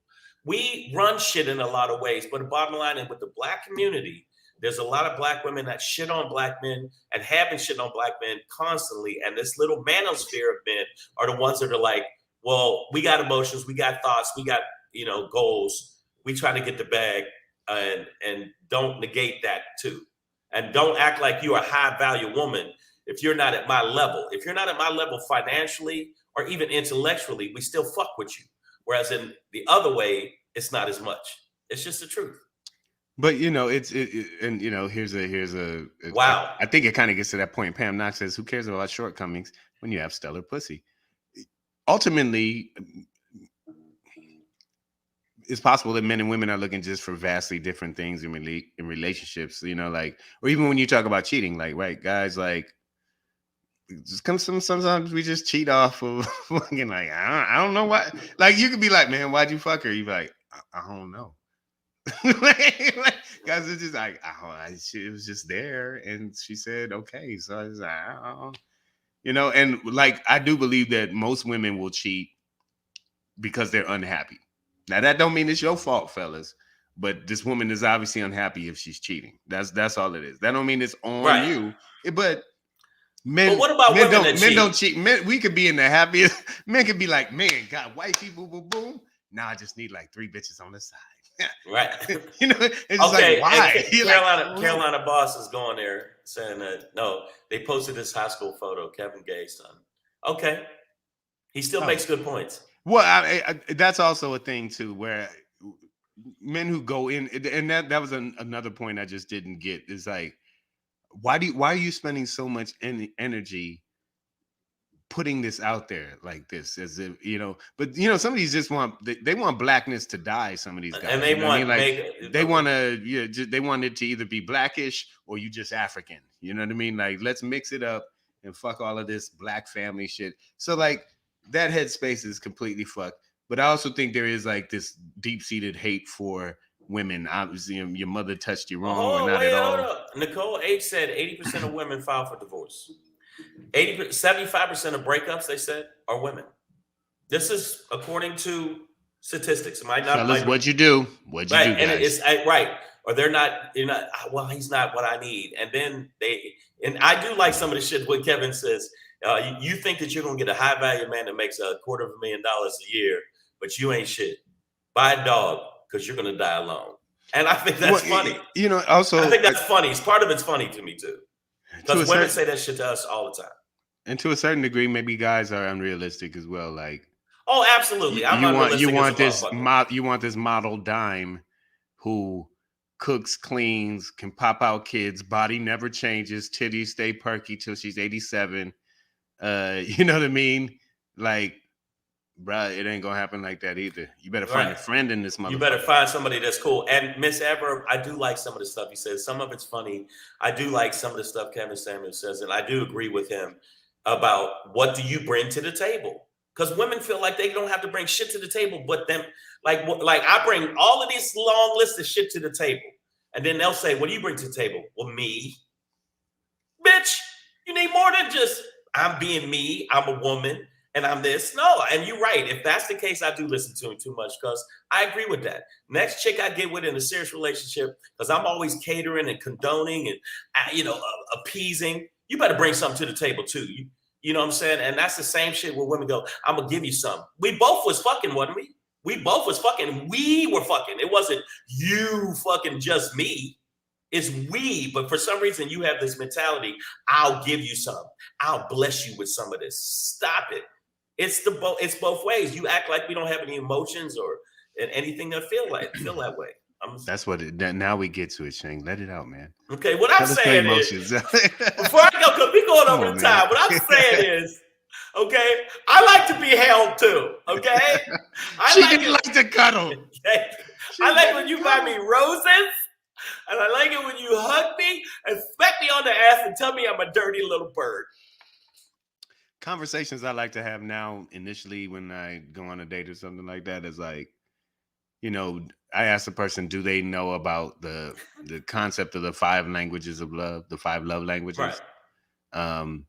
We run shit in a lot of ways. But the bottom line is with the Black community, there's a lot of Black women that shit on Black men and have been shitting on Black men constantly. And this little manosphere of men are the ones that are like, well, we got emotions, we got thoughts, we got, goals. We try to get the bag and don't negate that too. And don't act like you're a high value woman if you're not at my level. If you're not at my level financially or even intellectually, we still fuck with you. Whereas in the other way, it's not as much. It's just the truth. But here's a wow. I think it kind of gets to that point. Pam Knox says, "Who cares about shortcomings when you have stellar pussy?" Ultimately, it's possible that men and women are looking just for vastly different things in relationships. Or even when you talk about cheating, like, right, guys, like, just sometimes we just cheat off of fucking, like, I don't know why. Like, you could be like, man, why'd you fuck her? You'd be like, I don't know. Guys, it's just like, it was just there, and she said okay, so I was like, and like, I do believe that most women will cheat because they're unhappy. Now that don't mean it's your fault, fellas, but this woman is obviously unhappy if she's cheating. That's all it is. That don't mean it's on you, but men. But what about men don't cheat. Men, we could be in the happiest. Men could be like, man, God, white people, boom, boom. Now I just need like 3 bitches on the side. Right. It's just like, why? Carolina boss is going there saying that no, they posted this high school photo, Kevin Gay's son. Okay. He still makes good points. Well, I that's also a thing too, where men who go in, and that was another point I just didn't get, is like, why are you spending so much energy putting this out there like this, as if, but some of these just want, they want blackness to die. Some of these guys, and they want, they want to, they want it to either be blackish or you just African. You know what I mean? Like, let's mix it up and fuck all of this black family shit. So like, that headspace is completely fucked. But I also think there is like this deep-seated hate for women. Obviously, your mother touched you wrong, or not at all. Nicole H said 80% of women file for divorce. 75% of breakups, they said, are women. This is according to statistics. It might not. Fellas, what'd you do? What'd you do, guys? And it's right. Or they're not. You're not. Well, he's not what I need. And then and I do like some of the shit what Kevin says. You think that you're gonna get a high value man that makes $250,000 a year, but you ain't shit. Buy a dog because you're gonna die alone. And I think that's funny. Also, I think that's funny. Part of it's funny to me too, because women say that shit to us all the time. And to a certain degree, maybe guys are unrealistic as well. Like, oh, absolutely. You want this model dime who cooks, cleans, can pop out kids, body never changes, titties stay perky till she's 87. You know what I mean? Like, bruh, it ain't gonna happen like that either. You better find a friend in this motherfucker. You better find somebody that's cool. And Miss Ever, I do like some of the stuff he says. Some of it's funny. I do like some of the stuff Kevin Samuel says, and I do agree with him about what do you bring to the table? Because women feel like they don't have to bring shit to the table, but them like I bring all of this long list of shit to the table, and then they'll say, "What do you bring to the table?" Well, me, bitch. You need more than just I'm being me. I'm a woman. And I'm this. No, and you're right. If that's the case, I do listen to him too much because I agree with that. Next chick I get with in a serious relationship, because I'm always catering and condoning and, appeasing. You better bring something to the table too. You know what I'm saying? And that's the same shit where women go, I'm going to give you some. We both was fucking, wasn't we? We both was fucking. We were fucking. It wasn't you fucking just me. It's we, but for some reason you have this mentality, I'll give you some. I'll bless you with some of this. Stop it. It's both ways. You act like we don't have any emotions or anything that feel that way. That's what now we get to it, Shang. Let it out, man. Okay, what I'm saying is, before I go, because we're going over the time, what I'm saying is, okay, I like to be held too, okay? She didn't like to cuddle. Okay? I like when you buy me roses, and I like it when you hug me and smack me on the ass and tell me I'm a dirty little bird. Conversations I like to have now initially when I go on a date or something like that is like, I ask the person, do they know about the concept of the 5 languages of love, the 5 love languages? Right.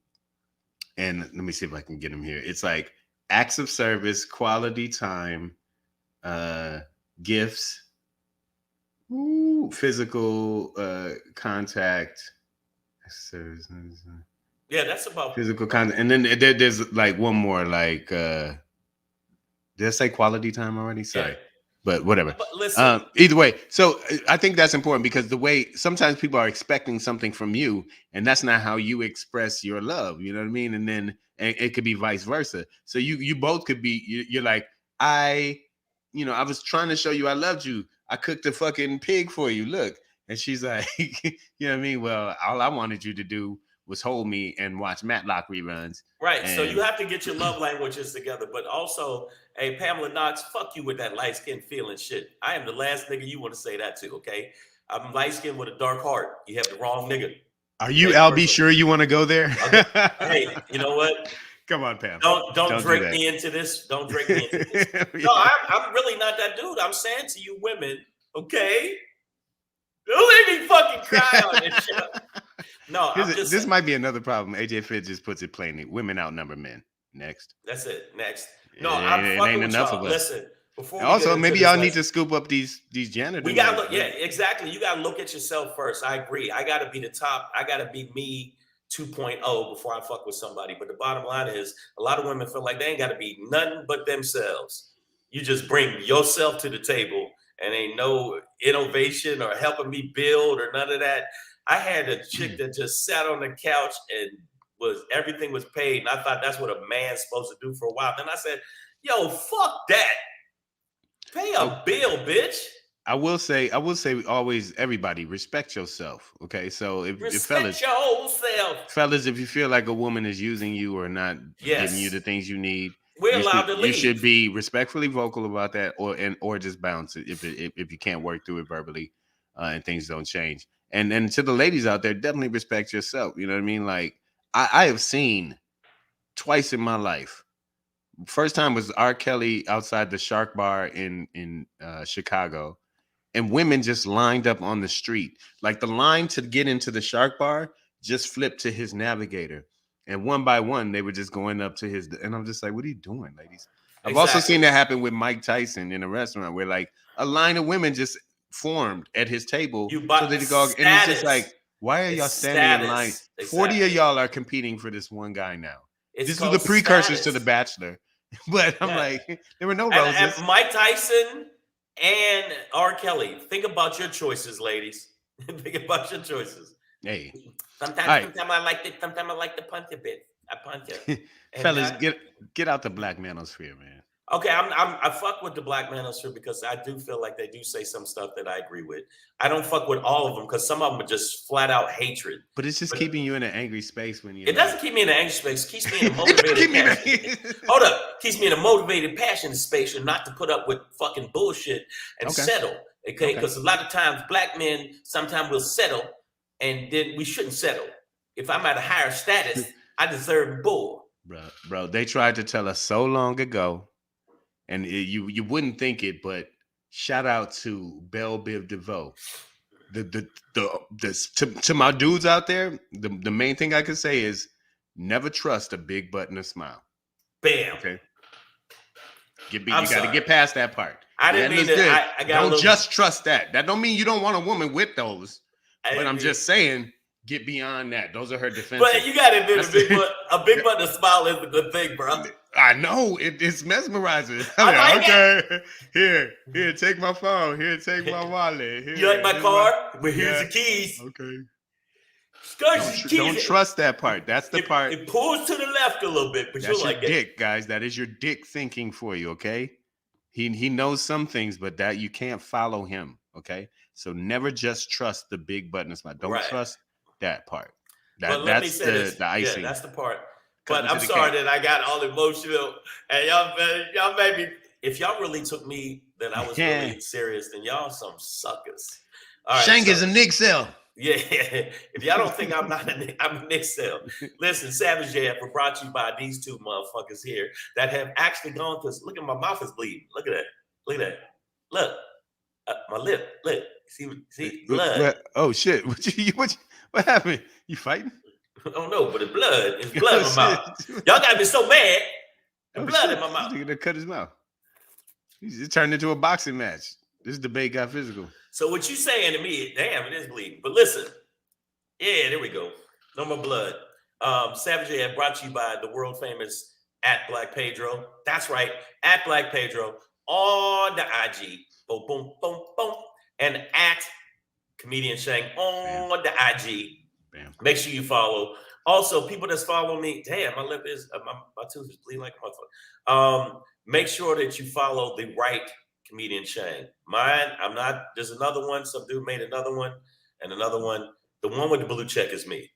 And let me see if I can get them here. It's like acts of service, quality time, gifts, physical contact. Yeah, that's about physical contact. And then there's like one more, like did I say quality time already? Sorry. Yeah. But whatever. But listen. Either way, so I think that's important because the way sometimes people are expecting something from you, and that's not how you express your love. You know what I mean? And then it could be vice versa. So you both could be. You're like, I was trying to show you I loved you. I cooked a fucking pig for you. Look, and she's like, you know what I mean? Well, all I wanted you to do was hold me and watch Matlock reruns. Right. So you have to get your love languages together. But also, hey, Pamela Knox, fuck you with that light-skinned feeling shit. I am the last nigga you want to say that to, okay? I'm light-skinned with a dark heart. You have the wrong nigga. Are you, Albie, sure you want to go there? Hey, you know what? Come on, Pam. Don't drink me into this. Don't drink me into this. No, I'm really not that dude. I'm saying to you women, okay? Don't let me fucking cry on this shit. No, this might be another problem. AJ Fitz just puts it plainly. Women outnumber men. Next. That's it. Next. No, I'm fucking with enough y'all. of us. Listen, before also maybe y'all need to scoop up these janitors. We gotta look, yeah, exactly. You gotta look at yourself first. I agree. I gotta be the top. I gotta be me 2.0 before I fuck with somebody. But the bottom line is a lot of women feel like they ain't gotta be nothing but themselves. You just bring yourself to the table and ain't no innovation or helping me build or none of that. I had a chick that just sat on the couch and everything was paid. And I thought that's what a man's supposed to do for a while. Then I said, yo, fuck that. Pay a bill, bitch. I will say always, everybody respect yourself. Okay. So if fellas, your whole self. Fellas, if you feel like a woman is using you or not giving you the things you need, we're allowed to leave. You should be respectfully vocal about that or just bounce it if you can't work through it verbally and things don't change. And to the ladies out there, definitely respect yourself. You know what I mean? Like I have seen twice in my life. First time was R. Kelly outside the Shark Bar in Chicago, and women just lined up on the street. Like the line to get into the Shark Bar just flipped to his navigator, and one by one they were just going up to his. And I'm just like, what are you doing, ladies? I've also seen that happen with Mike Tyson in a restaurant where like a line of women just formed at his table so that he go, and it's just like, why are y'all standing in line? Exactly. 40 of y'all are competing for this one guy now. This was the precursors to The Bachelor. But I'm like, there were no roses. And Mike Tyson and R. Kelly. Think about your choices, ladies. Think about your choices. Hey. Sometimes I like to punch a bit. I punch it. Fellas, get out the black manosphere, man. Okay, I fuck with the Black Manosphere because I do feel like they do say some stuff that I agree with. I don't fuck with all of them because some of them are just flat out hatred. But it's just keeping you in an angry space when you. It doesn't keep me in an angry space. It keeps me in a motivated passion. Hold up, keeps me in a motivated, passionate space, and not to put up with fucking bullshit and settle. Okay, because a lot of times black men sometimes will settle, and then we shouldn't settle. If I'm at a higher status, I deserve more. Bro, they tried to tell us so long ago. And you wouldn't think it, but shout out to Belle Biv DeVoe. To my dudes out there, the main thing I can say is never trust a big butt and a smile. Bam. Okay. You got to get past that part. I didn't mean to. I got don't just trust that. That don't mean you don't want a woman with those. But I'm just saying, get beyond that. Those are her defenses. But you got to admit, a big butt and a smile is a good thing, bro. I know it's mesmerizing. I like okay, here, take my phone. Here, take my wallet. Here, you like my car? Well, here's the keys. Okay. Don't trust that part. That's the part. It pulls to the left a little bit, but that's you like your dick, guys. That is your dick thinking for you. Okay. He knows some things, but that you can't follow him. Okay. So never just trust the big button smile. Don't trust that part. That's the icing. Yeah, that's the part. But I'm sorry that I got all emotional, and y'all made me. If y'all really took me, then I was really serious. Then y'all some suckers. All right, Shanger's a NIGCEL. Yeah, if y'all don't think I'm a NIGCEL, listen, Savage JF were brought to you by these two motherfuckers here that have actually gone through. Look at my mouth is bleeding. Look at that. Look at that. Look, my lip. Look, see, blood. Oh shit! What happened? You fighting? I don't know, but it's blood. It's blood in my mouth. Y'all gotta be so mad. The blood in my mouth. He's gonna cut his mouth. It turned into a boxing match. This debate got physical. So what you saying to me? Damn, it is bleeding. But listen, yeah, there we go. No more blood. Savage had brought to you by the world famous @Black Pedro. That's right, @Black Pedro on the IG. Boom, boom, boom, boom, and @Comedian Shang on the IG. Bam. Make sure you follow. Also, people that's follow me, damn, my lip is my tooth is bleeding like a motherfucker. Make sure that you follow the right Comedian Shang. Mine, I'm not. There's another one. Some dude made another one, and another one. The one with the blue check is me.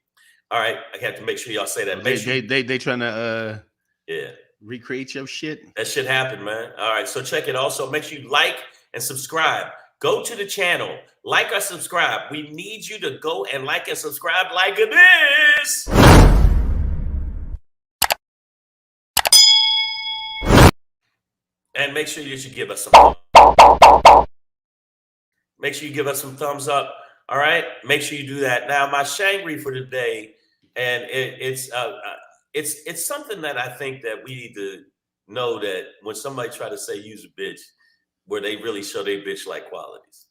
All right, I have to make sure y'all say that. They trying to recreate your shit. That shit happened, man. All right, so check it. Also, make sure you like and subscribe. Go to the channel, like or subscribe. We need you to go and like and subscribe like this. And make sure you should give us some. Make sure you give us some thumbs up. All right, make sure you do that. Now, my Shangry for today, and it's something that I think that we need to know that when somebody try to say use a bitch, where they really show their bitch-like qualities.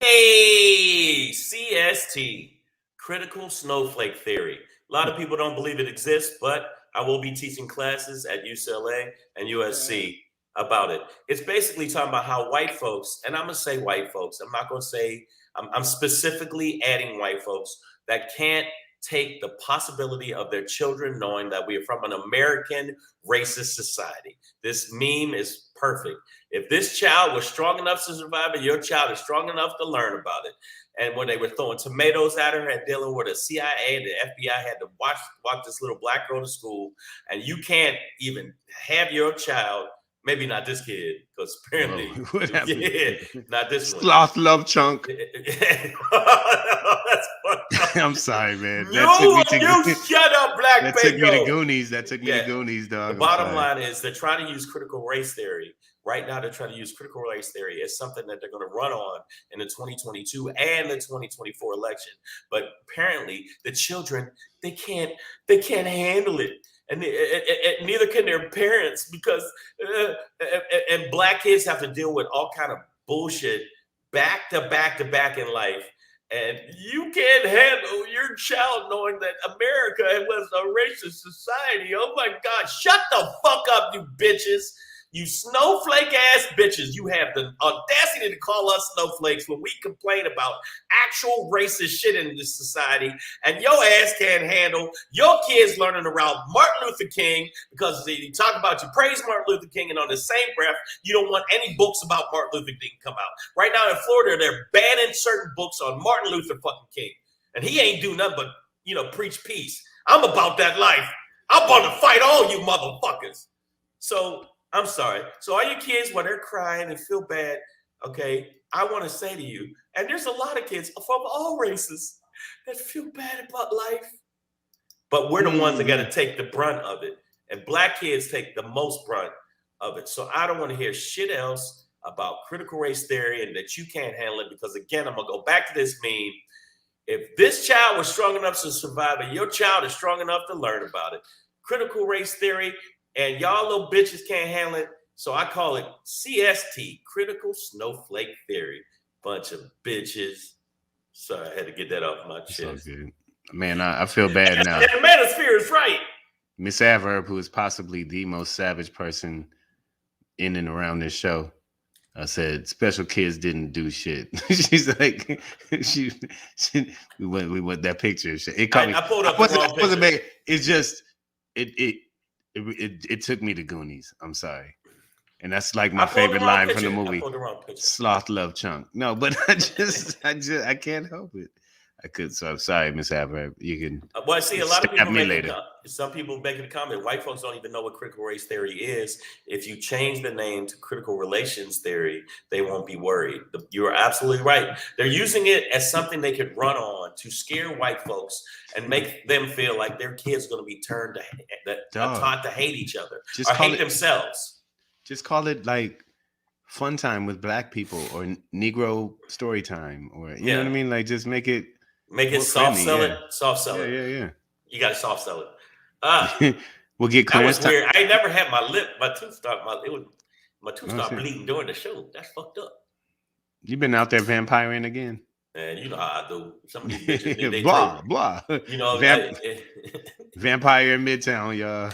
Hey, CST, critical snowflake theory. A lot of people don't believe it exists, but I will be teaching classes at UCLA and USC about it. It's basically talking about how white folks, and I'm gonna say white folks, I'm not gonna say, I'm specifically adding white folks that can't take the possibility of their children knowing that we are from an American racist society. This meme is perfect. If this child was strong enough to survive and your child is strong enough to learn about it, and when they were throwing tomatoes at her and dealing with the CIA and the FBI had to watch this little black girl to school, and you can't even have your child. Maybe not this kid, because apparently, not this one. Sloth love chunk. That's I'm sorry, man. You shut up, Black That took me to Goonies. That took me to Goonies, dog. The bottom line is they're trying to use critical race theory. Right now, they're trying to use critical race theory as something that they're going to run on in the 2022 and the 2024 election. But apparently, the children, they can't handle it. And neither can their parents, because and black kids have to deal with all kind of bullshit back to back in life. And you can't handle your child knowing that America was a racist society. Oh my God, shut the fuck up, you bitches. You snowflake ass bitches. You have the audacity to call us snowflakes when we complain about actual racist shit in this society, and your ass can't handle your kids learning around Martin Luther King because you talk about you praise Martin Luther King, and on the same breath, you don't want any books about Martin Luther King come out. Right now in Florida, they're banning certain books on Martin Luther fucking King, and he ain't do nothing but, preach peace. I'm about that life. I'm going to fight all you motherfuckers. So I'm sorry. So all your kids, when they're crying and feel bad, okay, I want to say to you, and there's a lot of kids from all races that feel bad about life, but we're the ones that got to take the brunt of it. And black kids take the most brunt of it. So I don't want to hear shit else about critical race theory and that you can't handle it, because again, I'm going to go back to this meme. If this child was strong enough to survive and your child is strong enough to learn about it, critical race theory, and y'all little bitches can't handle it, so I call it CST, critical snowflake theory. Bunch of bitches. Sorry, I had to get that off my chest. So good. Man, I feel bad now. And the Manosphere is right. Miss Adverb, who is possibly the most savage person in and around this show, said special kids didn't do shit. She's like, we went that picture. It caught me. I pulled up the wrong picture. It's just it took me to Goonies. I'm sorry, and that's like my favorite line from the movie. Sloth love chunk. No, but I can't help it. I could. So I'm sorry, Miss Adverb. You can. Well, I see a lot of people making some people making a comment. White folks don't even know what critical race theory is. If you change the name to critical relations theory, they won't be worried. You are absolutely right. They're using it as something they could run on to scare white folks and make them feel like their kids are going to be taught to hate each other or hate themselves. Just call it like fun time with black people or Negro story time, or you know what I mean. Like just make it soft sell it. Soft sell it. Yeah. You got to soft sell it. We'll get clearance. That was weird. I never had my tooth started bleeding during the show. That's fucked up. You been out there vampiring again? And you know how I do. Some of these bitches, they blah. You know, vampire in Midtown, y'all.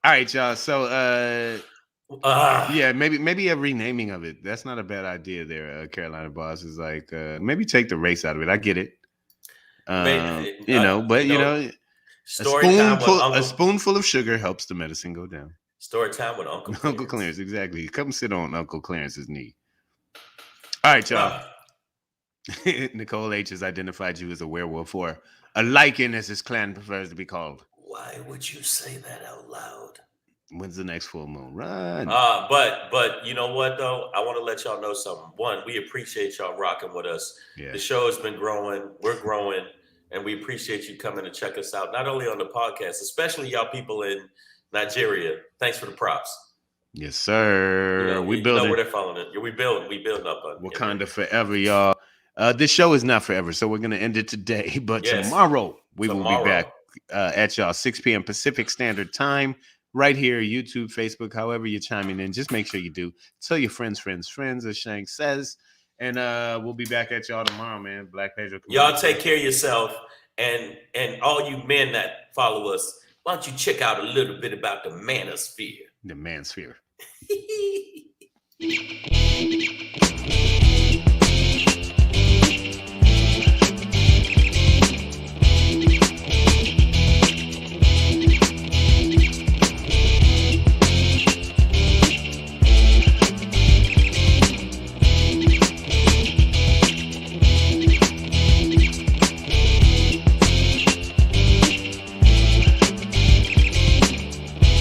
All right, y'all. So yeah, maybe a renaming of it. That's not a bad idea there. Carolina Boss is like, maybe take the race out of it. I get it. A spoonful of sugar helps the medicine go down. Story time with Uncle Clarence. Uncle Clarence, exactly. Come sit on Uncle Clarence's knee. All right, y'all. Nicole H has identified you as a werewolf, or a lichen, as his clan prefers to be called. Why would you say that out loud? When's the next full moon? Run. But you know what though? I want to let y'all know something. One, we appreciate y'all rocking with us. Yeah. The show has been growing. We're growing, and we appreciate you coming to check us out. Not only on the podcast, especially y'all people in Nigeria. Thanks for the props. Yes, sir. We building. Where they're following it. We building up on Wakanda forever, y'all. This show is not forever, so we're gonna end it today. But tomorrow we will be back at y'all 6 p.m. Pacific Standard Time. Right here, YouTube, Facebook, however you're chiming in, just make sure you do. Tell your friends, as Shang says. And we'll be back at y'all tomorrow, man. Black Pedro. Y'all take care of yourself. And all you men that follow us, why don't you check out a little bit about the Manosphere? The Manosphere.